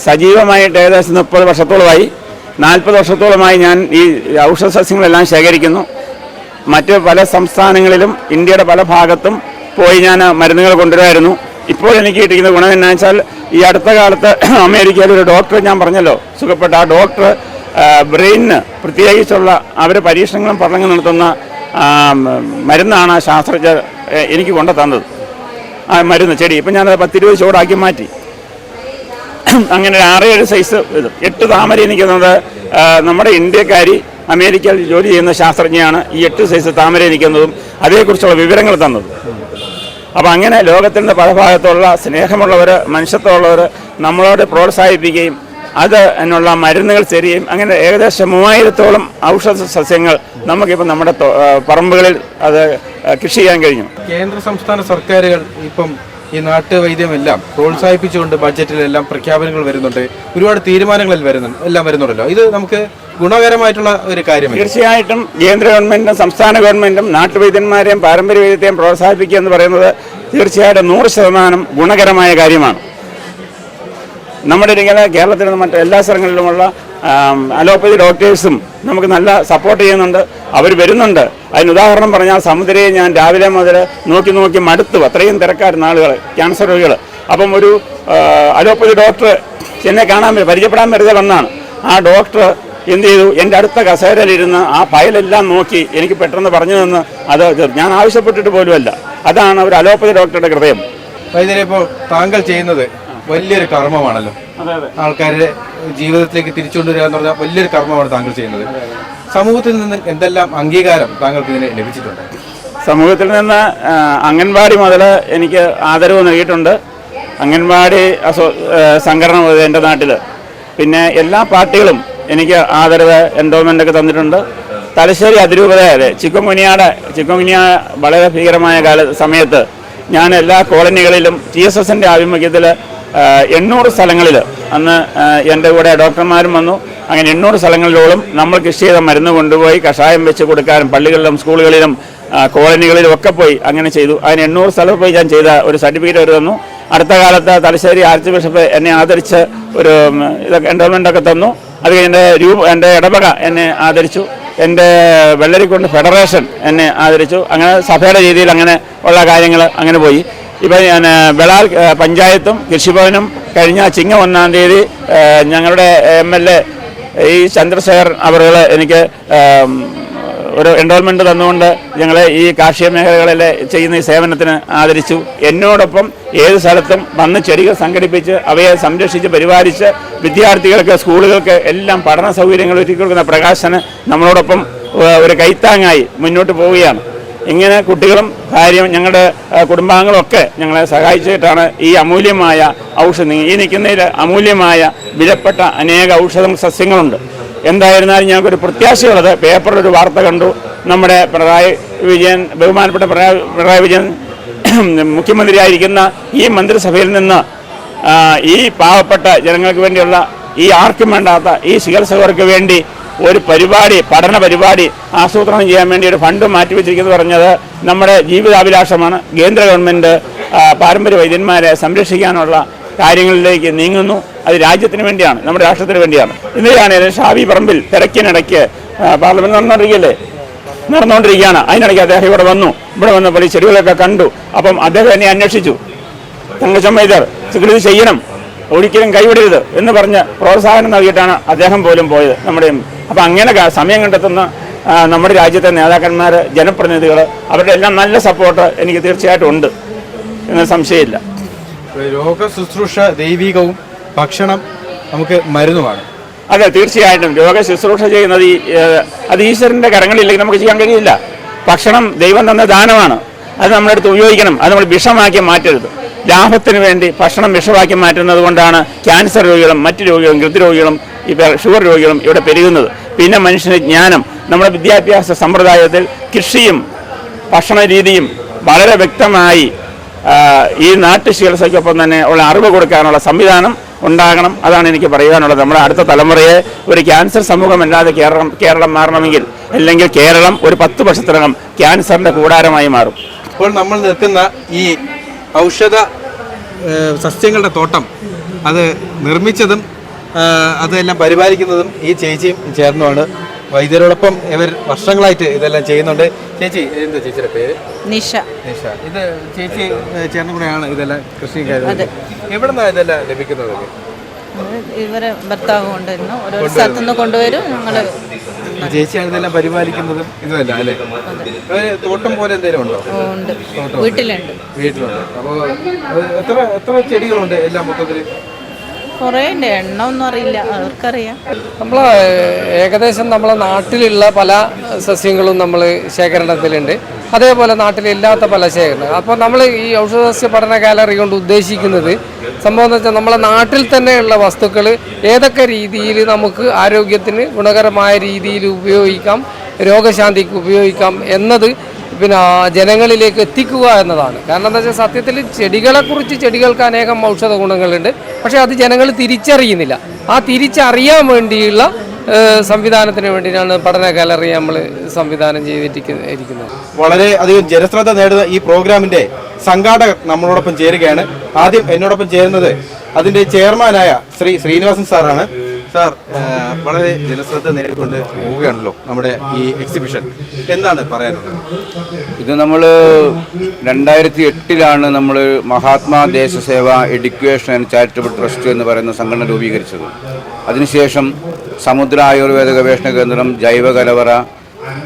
[SPEAKER 2] സജീവമായിട്ട് ഏകദേശം 30 വർഷത്തോളമായി. 40 വർഷത്തോളമായി ഞാൻ ഈ ഔഷധ സസ്യങ്ങളെല്ലാം ശേഖരിക്കുന്നു. മറ്റ് പല സംസ്ഥാനങ്ങളിലും ഇന്ത്യയുടെ പല ഭാഗത്തും പോയി ഞാൻ മരുന്നുകൾ കൊണ്ടുവരുമായിരുന്നു. ഇപ്പോൾ എനിക്ക് കിട്ടിക്കുന്ന ഗുണം എന്നാ വെച്ചാൽ ഈ അടുത്ത കാലത്ത് അമേരിക്കയിൽ ഒരു ഡോക്ടർ, ഞാൻ പറഞ്ഞല്ലോ സുഖപ്പെട്ട ആ ഡോക്ടർ, ബ്രെയിനിന് പ്രത്യേകിച്ചുള്ള അവർ പരീക്ഷണങ്ങളും പഠനങ്ങളും നടത്തുന്ന മരുന്നാണ് ശാസ്ത്രജ്ഞർ എനിക്ക് കൊണ്ടു തന്നത്. ആ മരുന്ന് ചെടി ഇപ്പം ഞാനത് 10-20 ചൂടാക്കി മാറ്റി. അങ്ങനെ 6-7 സൈസ് ഇത് 8 താമര എനിക്ക് തന്നത് നമ്മുടെ ഇന്ത്യക്കാരി അമേരിക്കയിൽ ജോലി ചെയ്യുന്ന ശാസ്ത്രജ്ഞയാണ് ഈ 8 സൈസ് താമര എനിക്കുന്നതും അതേക്കുറിച്ചുള്ള വിവരങ്ങൾ തന്നത്. അപ്പോൾ അങ്ങനെ ലോകത്തിൻ്റെ പല ഭാഗത്തുള്ള സ്നേഹമുള്ളവർ, മനുഷ്യത്വമുള്ളവർ നമ്മളോട് പ്രോത്സാഹിപ്പിക്കുകയും അത് എന്നുള്ള മരുന്നുകൾ തരികയും അങ്ങനെ ഏകദേശം 3000-ഓളം ഔഷധ സസ്യങ്ങൾ നമുക്കിപ്പോൾ നമ്മുടെ പറമ്പുകളിൽ അത് കൃഷി ചെയ്യാൻ കഴിഞ്ഞു.
[SPEAKER 1] കേന്ദ്ര സംസ്ഥാന സർക്കാരുകൾ ഇപ്പം ഈ നാട്ടുവൈദ്യമെല്ലാം പ്രോത്സാഹിപ്പിച്ചുകൊണ്ട് ബഡ്ജറ്റിലെല്ലാം പ്രഖ്യാപനങ്ങൾ വരുന്നുണ്ട്, ഒരുപാട് തീരുമാനങ്ങൾ എല്ലാം വരുന്നുണ്ടല്ലോ. ഇത് നമുക്ക് ഗുണകരമായിട്ടുള്ള ഒരു കാര്യമാണ്.
[SPEAKER 2] തീർച്ചയായിട്ടും കേന്ദ്ര ഗവൺമെൻറ്റും സംസ്ഥാന ഗവൺമെൻറ്റും നാട്ടുവൈദ്യന്മാരെയും പാരമ്പര്യ വൈദ്യത്തെയും പ്രോത്സാഹിപ്പിക്കുക എന്ന് പറയുന്നത് തീർച്ചയായിട്ടും 100% ഗുണകരമായ കാര്യമാണ്. നമ്മുടെ ഇങ്ങനെ കേരളത്തിലെ മറ്റ് എല്ലാ സ്ഥലങ്ങളിലുമുള്ള അലോപ്പതി ഡോക്ടേഴ്സും നമുക്ക് നല്ല സപ്പോർട്ട് ചെയ്യുന്നുണ്ട്, അവർ വരുന്നുണ്ട്. അതിന് ഉദാഹരണം പറഞ്ഞാൽ സമുദ്രയെ ഞാൻ രാവിലെ മുതൽ നോക്കി മടുത്തു, അത്രയും തിരക്കാരുന്ന ആളുകൾ, ക്യാൻസർ രോഗികൾ. അപ്പം ഒരു അലോപ്പതി ഡോക്ടർ എന്നെ പരിചയപ്പെടാൻ വെറുതെ വന്നാണ്. ആ ഡോക്ടർ എന്ത് ചെയ്തു, എൻ്റെ അടുത്ത കസേരയിലിരുന്ന് ആ ഫയലെല്ലാം നോക്കി എനിക്ക് പെട്ടെന്ന് പറഞ്ഞു തന്ന് അത് ഞാൻ ആവശ്യപ്പെട്ടിട്ട് പോലുമല്ല. അതാണ് ഒരു അലോപ്പതി ഡോക്ടറുടെ ഹൃദയം.
[SPEAKER 1] വൈദ്യരെ ഇപ്പോൾ താങ്കൾ ചെയ്യുന്നത് വലിയൊരു കർമ്മമാണല്ലോ. ആൾക്കാരുടെ ജീവിതത്തിലേക്ക് തിരിച്ചുകൊണ്ടുവരിക എന്ന് പറഞ്ഞാൽ വലിയൊരു കർമ്മമാണ് താങ്കൾ ചെയ്യുന്നത്. സമൂഹത്തിൽ നിന്ന് എന്തെല്ലാം അംഗീകാരം താങ്കൾക്ക് ഇതിന് ലഭിച്ചിട്ടുണ്ട്?
[SPEAKER 2] സമൂഹത്തിൽ നിന്ന് അംഗൻവാടി മുതൽ എനിക്ക് ആദരവ് നൽകിയിട്ടുണ്ട്. അംഗൻവാടി സംഘടന മുതൽ എൻ്റെ നാട്ടിൽ, പിന്നെ എല്ലാ പാർട്ടികളും എനിക്ക് ആദരവ് എൻഡോമെൻ്റൊക്കെ തന്നിട്ടുണ്ട്. തലശ്ശേരി അതിരൂപതയിലെ ചിക്കൻഗുനിയ വളരെ ഭീകരമായ സമയത്ത് ഞാൻ എല്ലാ കോളനികളിലും TSSൻ്റെ ആഭിമുഖ്യത്തിൽ 800 സ്ഥലങ്ങളിൽ അന്ന് എൻ്റെ കൂടെ ഡോക്ടർമാരും വന്നു. അങ്ങനെ 800 സ്ഥലങ്ങളിലോളം നമ്മൾ കൃഷി ചെയ്ത മരുന്ന് കൊണ്ടുപോയി കഷായം വെച്ച് കൊടുക്കാനും പള്ളികളിലും സ്കൂളുകളിലും കോളനികളിലും ഒക്കെ പോയി അങ്ങനെ ചെയ്തു. അതിന് 800 സ്ഥലത്ത് പോയി ഞാൻ ചെയ്ത ഒരു സർട്ടിഫിക്കറ്റ് അവർ തന്നു. അടുത്ത കാലത്ത് തലശ്ശേരി ആർച്ച് ബിഷപ്പ് എന്നെ ആദരിച്ച് ഒരു ഇതൊക്കെ എൻഡോമെൻ്റൊക്കെ തന്നു. അത് കഴിഞ്ഞ് എൻ്റെ ഇടവക എന്നെ ആദരിച്ചു, എൻ്റെ വെള്ളരിക്കുണ്ട് ഫെഡറേഷൻ എന്നെ ആദരിച്ചു. അങ്ങനെ സഭയുടെ രീതിയിൽ അങ്ങനെ ഉള്ള കാര്യങ്ങൾ അങ്ങനെ പോയി. ഇപ്പം ഞാൻ ബളാൽ പഞ്ചായത്തും കൃഷിഭവനും കഴിഞ്ഞ ചിങ്ങം 1-ാം തീയതി ഞങ്ങളുടെ MLA ഈ ചന്ദ്രശേഖർ അവറുകൾ എനിക്ക് ഒരു എൻഡോൾമെൻറ്റ് തന്നുകൊണ്ട് ഞങ്ങളെ ഈ കാർഷിക മേഖലകളിൽ ചെയ്യുന്ന ഈ സേവനത്തിന് ആദരിച്ചു. എന്നോടൊപ്പം ഏത് സ്ഥലത്തും വന്ന് ചെടികൾ സംഘടിപ്പിച്ച് അവയെ സംരക്ഷിച്ച് പരിപാലിച്ച് വിദ്യാർത്ഥികൾക്ക് സ്കൂളുകൾക്ക് എല്ലാം പഠന സൗകര്യങ്ങൾ ഒരുക്കി കൊടുക്കുന്ന പ്രകാശന് നമ്മളോടൊപ്പം ഒരു കൈത്താങ്ങായി മുന്നോട്ട് പോവുകയാണ്. ഇങ്ങനെ കുട്ടികളും ഭാര്യയും ഞങ്ങളുടെ കുടുംബാംഗങ്ങളൊക്കെ ഞങ്ങളെ സഹായിച്ചിട്ടാണ് ഈ അമൂല്യമായ ഔഷധം, ഈ നിൽക്കുന്നതിൽ അമൂല്യമായ വിലപ്പെട്ട അനേക ഔഷധ സസ്യങ്ങളുണ്ട്. എന്തായിരുന്നാലും ഞങ്ങൾക്കൊരു പ്രത്യാശയുള്ളത്, പേപ്പറിലൊരു വാർത്ത കണ്ടു, നമ്മുടെ ബഹുമാനപ്പെട്ട പിണറായി വിജയൻ മുഖ്യമന്ത്രിയായിരിക്കുന്ന ഈ മന്ത്രിസഭയിൽ നിന്ന് ഈ പാവപ്പെട്ട ജനങ്ങൾക്ക് വേണ്ടിയുള്ള ഈ ആർക്കും വേണ്ടാത്ത ഈ ചികിത്സകർക്ക് വേണ്ടി ഒരു പരിപാടി, പഠന പരിപാടി ആസൂത്രണം ചെയ്യാൻ വേണ്ടി ഒരു ഫണ്ട് മാറ്റിവെച്ചിരിക്കുന്നത് പറഞ്ഞത് നമ്മുടെ ജീവിതാഭിലാഷമാണ്. കേന്ദ്ര ഗവൺമെൻറ് പാരമ്പര്യ വൈദ്യന്മാരെ സംരക്ഷിക്കാനുള്ള കാര്യങ്ങളിലേക്ക് നീങ്ങുന്നു. അത് രാജ്യത്തിന് വേണ്ടിയാണ്, നമ്മുടെ രാഷ്ട്രത്തിന് വേണ്ടിയാണ്. ഇന്നലെയാണ് ഷാവി പറമ്പിൽ തിരക്കിനിടയ്ക്ക് പാർലമെന്റ് നടന്നുകൊണ്ടിരിക്കുകയാണ്. അതിനിടയ്ക്ക് അദ്ദേഹം ഇവിടെ വന്നപ്പോൾ ഈ ചെടികളൊക്കെ കണ്ടു. അപ്പം അദ്ദേഹം എന്നെ അന്വേഷിച്ചു, തങ്കച്ചൻ വൈദ്യർ ചികിത്സ ചെയ്യണം, ഒരിക്കലും കൈവിടരുത് എന്ന് പറഞ്ഞ് പ്രോത്സാഹനം നൽകിയിട്ടാണ് അദ്ദേഹം പോലും പോയത് നമ്മുടെയും. അപ്പം അങ്ങനെ സമയം കണ്ടെത്തുന്ന നമ്മുടെ രാജ്യത്തെ നേതാക്കന്മാർ, ജനപ്രതിനിധികൾ, അവരുടെ എല്ലാം നല്ല സപ്പോർട്ട് എനിക്ക് തീർച്ചയായിട്ടും ഉണ്ട് എന്ന സംശയമില്ല.
[SPEAKER 1] രോഗ ശുശ്രൂഷ ദൈവികവും ഭക്ഷണം നമുക്ക് മരുന്നുമാണ്.
[SPEAKER 2] അതെ, തീർച്ചയായിട്ടും രോഗ ശുശ്രൂഷ ചെയ്യുന്നത് അത് ഈശ്വരൻ്റെ കരങ്ങളില്ലെങ്കിൽ നമുക്ക് ചെയ്യാൻ കഴിയില്ല. ഭക്ഷണം ദൈവം തന്ന ദാനമാണ്, അത് നമ്മളെടുത്ത് ഉപയോഗിക്കണം. അത് നമ്മൾ വിഷമാക്കി മാറ്റരുത്. ലാഭത്തിന് വേണ്ടി ഭക്ഷണം വിഷമാക്കി മാറ്റുന്നത് കൊണ്ടാണ് ക്യാൻസർ രോഗികളും മറ്റു രോഗികളും ഹൃദ്രോഗികളും ഇപ്പോൾ ഷുഗർ രോഗികളും ഇവിടെ പെരുകുന്നത്. പിന്നെ മനുഷ്യന് ജ്ഞാനം, നമ്മുടെ വിദ്യാഭ്യാസ സമ്പ്രദായത്തിൽ കൃഷിയും ഭക്ഷണ രീതിയും വളരെ വ്യക്തമായി ഈ നാട്ടു ചികിത്സയ്ക്കൊപ്പം തന്നെ ഉള്ള അറിവ് കൊടുക്കാനുള്ള സംവിധാനം ഉണ്ടാകണം. അതാണ് എനിക്ക് പറയാനുള്ളത്. നമ്മുടെ അടുത്ത തലമുറയെ ഒരു ക്യാൻസർ സമൂഹമല്ലാതെ കേരളം മാറണമെങ്കിൽ, അല്ലെങ്കിൽ കേരളം ഒരു 10 വർഷത്തിനകം ക്യാൻസറിൻ്റെ കൂടാരമായി മാറും.
[SPEAKER 1] ഇപ്പോൾ നമ്മൾ നിൽക്കുന്ന ഈ ഔഷധ സസ്യങ്ങളുടെ തോട്ടം അത് നിർമ്മിച്ചതും അതെല്ലാം പരിപാലിക്കുന്നതും ഈ ചേച്ചിയും ചേർന്നുമാണ്. വൈദ്യരോടൊപ്പം ഇവർ വർഷങ്ങളായിട്ട് ഇതെല്ലാം ചെയ്യുന്നുണ്ട്. ചേച്ചി, എന്താ ചേച്ചിയുടെ പേര്?
[SPEAKER 4] നിഷ.
[SPEAKER 1] ഇത് ചേച്ചി ചേർന്നും കൂടെയാണ് ഇതെല്ലാം കൃഷി കാര്യങ്ങൾ. എവിടെ നിന്നാണ് ഇതെല്ലാം ലഭിക്കുന്നത്?
[SPEAKER 4] ഇവരെ ഭർത്താവ് കൊണ്ടുവരുന്നു, ഓരോ സ്ഥലത്തുനിന്ന് കൊണ്ടുവരും. ഞങ്ങള്
[SPEAKER 1] ചേച്ചിയാണ് ഇതെല്ലാം പരിപാലിക്കുന്നതും ഇതുമല്ല അല്ലേ? തോട്ടം പോലെ എന്തെങ്കിലും ഉണ്ടോ?
[SPEAKER 4] ഉണ്ട്, വീട്ടിലുണ്ട്.
[SPEAKER 1] അപ്പോൾ എത്ര ചെടികളുണ്ട് എല്ലാം മൊത്തത്തിൽ?
[SPEAKER 4] കുറേ ഉണ്ട്, എണ്ണ ഒന്നും അറിയില്ല, അവർക്കറിയാം.
[SPEAKER 7] നമ്മൾ ഏകദേശം നമ്മളെ നാട്ടിലുള്ള പല സസ്യങ്ങളും നമ്മൾ ശേഖരണത്തിലുണ്ട്, അതേപോലെ നാട്ടിലില്ലാത്ത പല ശേഖരണം. അപ്പോൾ നമ്മൾ ഈ ഔഷധസസ്യ പഠന ഗാലറി കൊണ്ട് ഉദ്ദേശിക്കുന്നത് സംഭവം എന്ന് വെച്ചാൽ നമ്മളെ നാട്ടിൽ തന്നെയുള്ള വസ്തുക്കൾ ഏതൊക്കെ രീതിയിൽ നമുക്ക് ആരോഗ്യത്തിന് ഗുണകരമായ രീതിയിൽ ഉപയോഗിക്കാം, രോഗശാന്തിക്ക് ഉപയോഗിക്കാം എന്നത് പിന്നെ ജനങ്ങളിലേക്ക് എത്തിക്കുക എന്നതാണ്. കാരണം എന്താ വെച്ചാൽ സത്യത്തിൽ ചെടികളെക്കുറിച്ച് ചെടികൾക്ക് അനേകം ഔഷധ ഗുണങ്ങളുണ്ട്, പക്ഷേ അത് ജനങ്ങൾ തിരിച്ചറിയുന്നില്ല. ആ തിരിച്ചറിയാൻ വേണ്ടിയുള്ള സംവിധാനത്തിന് വേണ്ടിയിട്ടാണ് പഠന ഗാലറി നമ്മൾ സംവിധാനം ചെയ്തിരിക്കുന്നത്.
[SPEAKER 1] വളരെ അധികം ജനശ്രദ്ധ നേടുന്ന ഈ പ്രോഗ്രാമിന്റെ സംഘാടകർ നമ്മളോടൊപ്പം ചേരുകയാണ്. ആദ്യം എന്നോടൊപ്പം ചേരുന്നത് അതിന്റെ ചെയർമാനായ ശ്രീ ശ്രീനിവാസൻ സാറാണ്. സാർ, വളരെ ജനശ്രദ്ധ നേടിക്കൊണ്ട് പോവുകയാണല്ലോ നമ്മുടെ ഈ എക്സിബിഷൻ, എന്താണ് പറയാനുള്ളത്?
[SPEAKER 2] ഇത് നമ്മൾ 2008 നമ്മൾ Mahatma Deshaseva education and charitable trust എന്ന് പറയുന്ന സംഘടന രൂപീകരിച്ചത്. അതിനുശേഷം സമുദ്ര ആയുർവേദ ഗവേഷണ കേന്ദ്രം, ജൈവ കലവറ,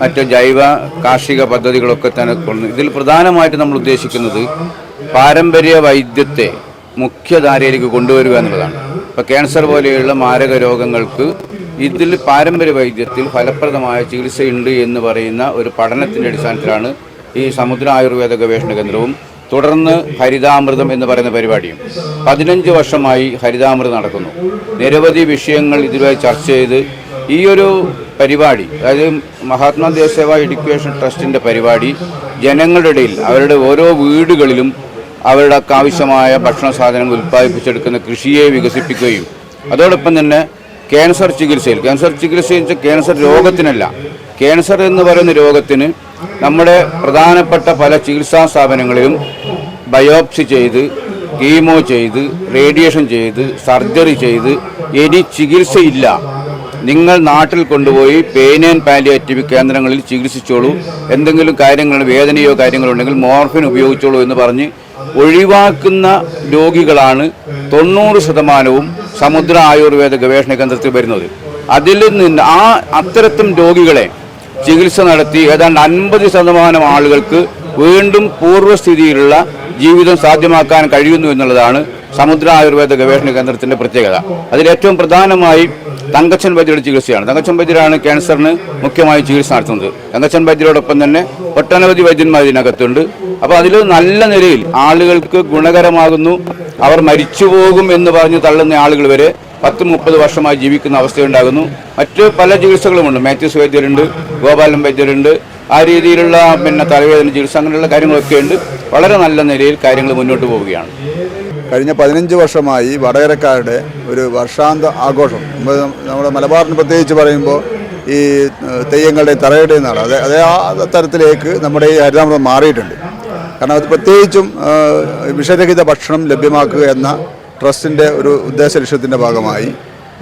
[SPEAKER 2] മറ്റ് ജൈവ കാർഷിക പദ്ധതികളൊക്കെ തന്നെ കൊണ്ട് ഇതിൽ പ്രധാനമായിട്ട് നമ്മൾ ഉദ്ദേശിക്കുന്നത് പാരമ്പര്യ വൈദ്യത്തെ മുഖ്യധാരയിലേക്ക് കൊണ്ടുവരിക എന്നുള്ളതാണ്. ഇപ്പോൾ ക്യാൻസർ പോലെയുള്ള മാരക രോഗങ്ങൾക്ക് ഇതിൽ പാരമ്പര്യ വൈദ്യത്തിൽ ഫലപ്രദമായ ചികിത്സയുണ്ട് എന്ന് പറയുന്ന ഒരു പഠനത്തിൻ്റെ അടിസ്ഥാനത്തിലാണ് ഈ സമുദ്ര ആയുർവേദ ഗവേഷണ കേന്ദ്രവും തുടർന്ന് ഹരിതാമൃതം എന്ന് പറയുന്ന പരിപാടിയും. 15 വർഷമായി ഹരിതാമൃതം നടക്കുന്നു. നിരവധി വിഷയങ്ങൾ ഇതുവരെ ചർച്ച ചെയ്ത് ഈ ഒരു പരിപാടി, അതായത് മഹാത്മാ ദേശസേവ എഡ്യൂക്കേഷൻ ട്രസ്റ്റിൻ്റെ പരിപാടി ജനങ്ങളുടെ ഇടയിൽ അവരുടെ ഓരോ വീടുകളിലും അവരുടെ ആവശ്യമായ ഭക്ഷണ സാധനങ്ങൾ ഉൽപ്പാദിപ്പിച്ചെടുക്കുന്ന കൃഷിയെ വികസിപ്പിക്കുകയും അതോടൊപ്പം തന്നെ ക്യാൻസർ ചികിത്സയിൽ ക്യാൻസർ രോഗത്തിനല്ല, ക്യാൻസർ എന്ന് പറയുന്ന രോഗത്തിന് നമ്മുടെ പ്രധാനപ്പെട്ട പല ചികിത്സാ സ്ഥാപനങ്ങളിലും ബയോപ്സി ചെയ്ത്, കീമോ ചെയ്ത്, റേഡിയേഷൻ ചെയ്ത്, സർജറി ചെയ്ത് ഇനി ചികിത്സയില്ല, നിങ്ങൾ നാട്ടിൽ കൊണ്ടുപോയി പെയിൻ ആൻഡ് പാലിയേറ്റീവ് കേന്ദ്രങ്ങളിൽ ചികിത്സിച്ചോളൂ, എന്തെങ്കിലും കാര്യങ്ങൾ വേദനയോ കാര്യങ്ങളോ ഉണ്ടെങ്കിൽ മോർഫിൻ ഉപയോഗിച്ചോളൂ എന്ന് പറഞ്ഞ് ഒഴിവാക്കുന്ന രോഗികളാണ് 90% സമുദ്ര ആയുർവേദ ഗവേഷണ കേന്ദ്രത്തിൽ വരുന്നത്. അതിൽ നിന്ന് അത്തരത്തിൽ രോഗികളെ ചികിത്സ നടത്തി ഏതാണ്ട് 50% ആളുകൾക്ക് വീണ്ടും പൂർവ്വസ്ഥിതിയിലുള്ള ജീവിതം സാധ്യമാക്കാൻ കഴിയുന്നു എന്നുള്ളതാണ് സമുദ്ര ആയുർവേദ ഗവേഷണ കേന്ദ്രത്തിൻ്റെ പ്രത്യേകത. അതിലേറ്റവും പ്രധാനമായി തങ്കച്ചൻ വൈദ്യരുടെ ചികിത്സയാണ്. തങ്കച്ചൻ വൈദ്യരാണ് ക്യാൻസറിന് മുഖ്യമായി ചികിത്സ നടത്തുന്നത്. തങ്കച്ചൻ വൈദ്യരോടൊപ്പം തന്നെ ഒട്ടനവധി വൈദ്യന്മാർ ഇതിനകത്തുണ്ട്. അപ്പോൾ അതിൽ നല്ല നിലയിൽ ആളുകൾക്ക് ഗുണകരമാകുന്നു. അവർ മരിച്ചുപോകും എന്ന് പറഞ്ഞ് തള്ളുന്ന ആളുകൾ വരെ 10-30 വർഷമായി ജീവിക്കുന്ന അവസ്ഥയുണ്ടാകുന്നു. മറ്റ് പല ചികിത്സകളുമുണ്ട്. മാത്യൂസ് വൈദ്യരുണ്ട്, ഗോപാലൻ വൈദ്യരുണ്ട്. ആ രീതിയിലുള്ള തലവേദന ചികിത്സ അങ്ങനെയുള്ള കാര്യങ്ങളൊക്കെ ഉണ്ട്. വളരെ നല്ല നിലയിൽ കാര്യങ്ങൾ മുന്നോട്ട് പോവുകയാണ്.
[SPEAKER 8] കഴിഞ്ഞ 15 വർഷമായി വടകരക്കാരുടെ ഒരു വർഷാന്ത ആഘോഷം, നമ്മുടെ മലബാറിന് പ്രത്യേകിച്ച് പറയുമ്പോൾ ഈ തെയ്യങ്ങളുടെയും തറയുടെയും നാട്, അതേ ആ തരത്തിലേക്ക് നമ്മുടെ ഈ ഹരിതാമൃതം മാറിയിട്ടുണ്ട്. കാരണം അത് പ്രത്യേകിച്ചും വിഷരഹിത ഭക്ഷണം ലഭ്യമാക്കുക എന്ന ട്രസ്റ്റിൻ്റെ ഒരു ഉദ്ദേശ ലക്ഷ്യത്തിൻ്റെ ഭാഗമായി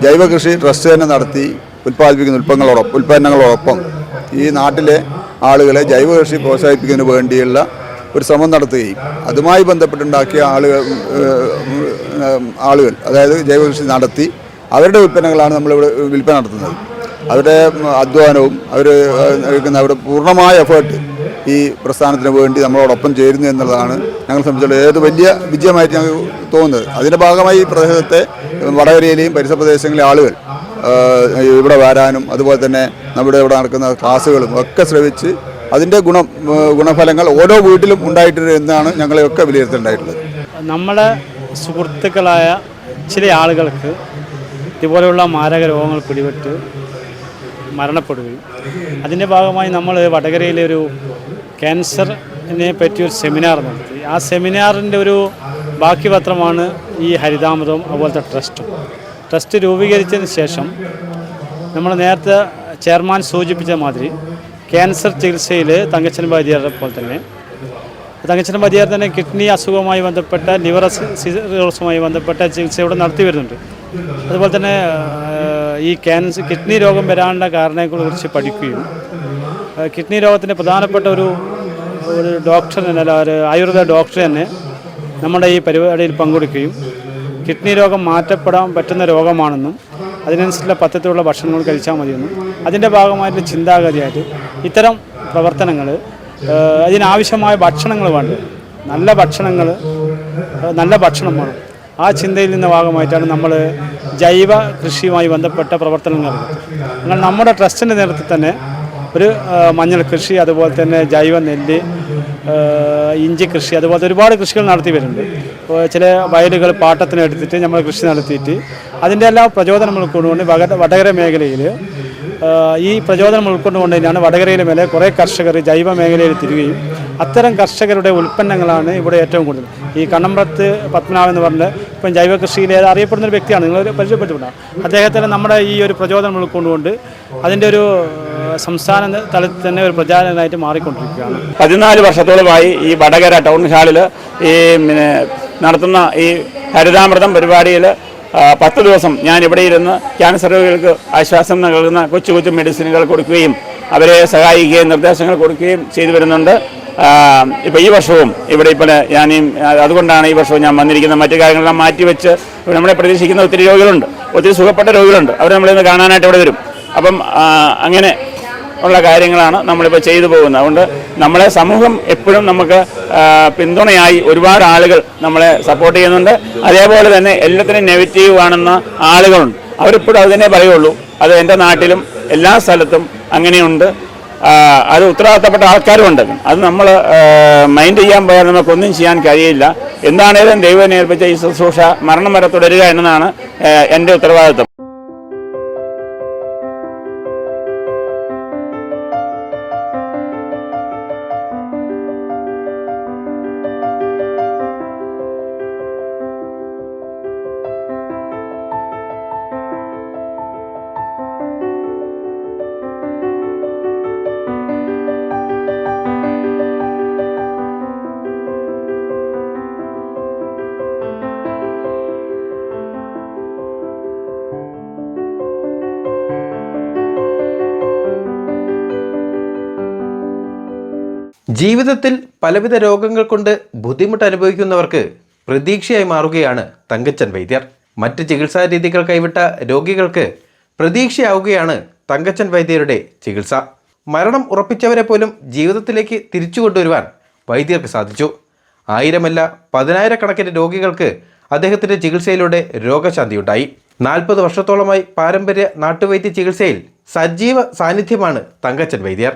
[SPEAKER 8] ജൈവ കൃഷി ട്രസ്റ്റ് തന്നെ നടത്തി ഉൽപ്പാദിപ്പിക്കുന്ന ഉൽപ്പന്നങ്ങളോടൊപ്പം ഈ നാട്ടിലെ ആളുകളെ ജൈവ കൃഷി പ്രോത്സാഹിപ്പിക്കുന്നതിന് വേണ്ടിയുള്ള ഒരു ശ്രമം നടത്തുകയും അതുമായി ബന്ധപ്പെട്ടുണ്ടാക്കിയ ആളുകൾ അതായത് ജൈവ കൃഷി നടത്തി അവരുടെ ഉൽപ്പന്നങ്ങളാണ് നമ്മളിവിടെ വിൽപ്പന നടത്തുന്നത്. അവരുടെ അധ്വാനവും അവരുടെ പൂർണ്ണമായ എഫേർട്ട് ഈ പ്രസ്ഥാനത്തിന് വേണ്ടി നമ്മളോടൊപ്പം ചേരുന്നു എന്നുള്ളതാണ് ഞങ്ങളെ സംബന്ധിച്ചുള്ള ഏത് വലിയ വിജയമായിട്ട് ഞങ്ങൾക്ക് തോന്നുന്നത്. അതിൻ്റെ ഭാഗമായി ഈ പ്രദേശത്തെ വടകരയിലെയും പരിസര പ്രദേശങ്ങളിലെ ആളുകൾ ഇവിടെ വരാനും അതുപോലെ തന്നെ നമ്മുടെ ഇവിടെ നടക്കുന്ന ക്ലാസ്സുകളും ഒക്കെ ശ്രമിച്ച് അതിൻ്റെ ഗുണഫലങ്ങൾ ഓരോ വീട്ടിലും ഉണ്ടായിട്ടുണ്ട് എന്നാണ് ഞങ്ങളെയൊക്കെ വിലയിരുത്തേണ്ടതായിട്ടുള്ളത്.
[SPEAKER 9] നമ്മുടെ സുഹൃത്തുക്കളായ ചില ആളുകൾക്ക് ഇതുപോലെയുള്ള മാരക രോഗങ്ങൾ പിടിപെട്ട് മരണപ്പെടുകയും അതിൻ്റെ ഭാഗമായി നമ്മൾ വടകരയിലെ ഒരു ക്യാൻസറിനെ പറ്റിയൊരു സെമിനാർ നടത്തി. ആ സെമിനാറിൻ്റെ ഒരു ബാക്കി പത്രമാണ് ഈ ഹരിതാമൃതവും അതുപോലത്തെ ട്രസ്റ്റ് രൂപീകരിച്ചതിന് ശേഷം നമ്മൾ നേരത്തെ ചെയർമാൻ സൂചിപ്പിച്ച മാതിരി ക്യാൻസർ ചികിത്സയിൽ തങ്കച്ചൻ വൈദ്യരെ പോലെ തന്നെ തങ്കച്ചൻ വൈദ്യർ തന്നെ കിഡ്നി അസുഖവുമായി ബന്ധപ്പെട്ട ലിവർ സിറോസുമായി ബന്ധപ്പെട്ട ചികിത്സ ഇവിടെ നടത്തി വരുന്നുണ്ട്. അതുപോലെ തന്നെ ഈ കിഡ്നി രോഗം വരാനുള്ള കാരണങ്ങളെക്കുറിച്ച് പഠിക്കുകയും കിഡ്നി രോഗത്തിൻ്റെ പ്രധാനപ്പെട്ട ഒരു ഡോക്ടർ തന്നെ ഒരു ആയുർവേദ ഡോക്ടർ തന്നെ നമ്മുടെ ഈ പരിപാടിയിൽ പങ്കെടുക്കുകയും കിഡ്നി രോഗം മാറ്റപ്പെടാൻ പറ്റുന്ന രോഗമാണെന്നും അതിനനുസരിച്ചുള്ള പദ്ധതിയുള്ള ഭക്ഷണങ്ങൾ കഴിച്ചാൽ മതിയെന്നും അതിൻ്റെ ഭാഗമായിട്ട് ചിന്താഗതിയായിട്ട് ഇത്തരം പ്രവർത്തനങ്ങൾ അതിനാവശ്യമായ ഭക്ഷണങ്ങൾ വേണ്ടത് നല്ല ഭക്ഷണം വേണം. ആ ചിന്തയിൽ നിന്ന് ഭാഗമായിട്ടാണ് നമ്മൾ ജൈവ കൃഷിയുമായി ബന്ധപ്പെട്ട പ്രവർത്തനങ്ങൾ നടത്തുന്നത്. എന്നാൽ നമ്മുടെ ട്രസ്റ്റിൻ്റെ നേതൃത്വത്തിൽ തന്നെ ഒരു മഞ്ഞൾ കൃഷി, അതുപോലെ തന്നെ ജൈവ നെല്ല്, ഇഞ്ചി കൃഷി, അതുപോലത്തെ ഒരുപാട് കൃഷികൾ നടത്തി വരുന്നുണ്ട്. ചില വയലുകൾ പാട്ടത്തിനെടുത്തിട്ട് നമ്മൾ കൃഷി നടത്തിയിട്ട് അതിൻ്റെ എല്ലാ പ്രചോദനം ഉൾക്കൊണ്ടുകൊണ്ട് വടകര മേഖലയിൽ ഈ പ്രചോദനം ഉൾക്കൊണ്ടുകൊണ്ട് തന്നെയാണ് വടകരയിലെ മേലെ കുറേ കർഷകർ ജൈവ മേഖലയിൽ തിരികെയും അത്തരം കർഷകരുടെ ഉൽപ്പന്നങ്ങളാണ് ഇവിടെ ഏറ്റവും കൂടുതൽ. ഈ കണ്ണമ്പ്രത്ത് പത്മനാഭൻ എന്ന് പറഞ്ഞ ഇപ്പം ജൈവ കൃഷിയിൽ അറിയപ്പെടുന്ന ഒരു വ്യക്തിയാണ്, നിങ്ങൾ പരിചയപ്പെട്ടിട്ടുണ്ടാകും. അദ്ദേഹത്തിന് നമ്മുടെ ഈ ഒരു പ്രചോദനം ഉൾക്കൊണ്ടുകൊണ്ട് അതിൻ്റെ ഒരു സംസ്ഥാന തലത്തിൽ തന്നെ ഒരു പ്രചാരകനായിട്ട് മാറിക്കൊണ്ടിരിക്കുകയാണ്.
[SPEAKER 2] 14 വർഷത്തോളമായി ഈ വടകര ടൗൺ ഹാളിൽ ഈ നടത്തുന്ന ഈ ഹരിതാമൃതം പരിപാടിയിൽ 10 ദിവസം ഞാൻ ഇവിടെ ഇരുന്ന് ക്യാൻസർ രോഗികൾക്ക് ആശ്വാസം നൽകുന്ന കൊച്ചു കൊച്ചു മെഡിസിനുകൾ കൊടുക്കുകയും അവരെ സഹായിക്കുകയും നിർദ്ദേശങ്ങൾ കൊടുക്കുകയും ചെയ്തു വരുന്നുണ്ട്. ഇപ്പോൾ ഈ വർഷവും ഇവിടെ ഇപ്പോൾ അതുകൊണ്ടാണ് ഈ വർഷവും ഞാൻ വന്നിരിക്കുന്നത്. മറ്റു കാര്യങ്ങളെല്ലാം മാറ്റിവെച്ച് നമ്മളെ പ്രതീക്ഷിക്കുന്ന ഒത്തിരി രോഗികളുണ്ട്, ഒത്തിരി സുഖപ്പെട്ട രോഗികളുണ്ട്. അവർ നമ്മളിന്ന് കാണാനായിട്ട് ഇവിടെ വരും. അപ്പം അങ്ങനെ ഉള്ള കാര്യങ്ങളാണ് നമ്മളിപ്പോൾ ചെയ്തു പോകുന്നത്. അതുകൊണ്ട് നമ്മളെ സമൂഹം എപ്പോഴും നമുക്ക് പിന്തുണയായി ഒരുപാട് ആളുകൾ നമ്മളെ സപ്പോർട്ട് ചെയ്യുന്നുണ്ട്. അതേപോലെ തന്നെ എല്ലാത്തിനും നെഗറ്റീവ് കാണുന്ന ആളുകളുണ്ട്. അവരിപ്പോഴും അതിനെ പറയുള്ളൂ. അത് എൻ്റെ നാട്ടിലും എല്ലാ സ്ഥലത്തും അങ്ങനെയുണ്ട്. അത് ഉത്തരവാദിത്തപ്പെട്ട ആൾക്കാരുമുണ്ട്. അത് നമ്മൾ മൈൻഡ് ചെയ്യാൻ പോയാൽ നമുക്കൊന്നും ചെയ്യാൻ കഴിയില്ല. എന്താണേലും ദൈവം ഏൽപ്പിച്ച ഈ ശുശ്രൂഷ മരണം വരെ തുടരുക എന്നതാണ് എൻ്റെ ഉത്തരവാദിത്തം.
[SPEAKER 1] ജീവിതത്തിൽ പലവിധ രോഗങ്ങൾ കൊണ്ട് ബുദ്ധിമുട്ട് അനുഭവിക്കുന്നവർക്ക് പ്രതീക്ഷയായി മാറുകയാണ് തങ്കച്ചൻ വൈദ്യർ. മറ്റ് ചികിത്സാ രീതികൾ കൈവിട്ട രോഗികൾക്ക് പ്രതീക്ഷയാവുകയാണ് തങ്കച്ചൻ വൈദ്യരുടെ ചികിത്സ. മരണം ഉറപ്പിച്ചവരെ പോലും ജീവിതത്തിലേക്ക് തിരിച്ചു കൊണ്ടുവരുവാൻ വൈദ്യർക്ക് സാധിച്ചു. 1000 10,000 രോഗികൾക്ക് അദ്ദേഹത്തിൻ്റെ ചികിത്സയിലൂടെ രോഗശാന്തിയുണ്ടായി. 40 വർഷത്തോളമായി പാരമ്പര്യ നാട്ടുവൈദ്യ ചികിത്സയിൽ സജീവ സാന്നിധ്യമാണ് തങ്കച്ചൻ വൈദ്യർ.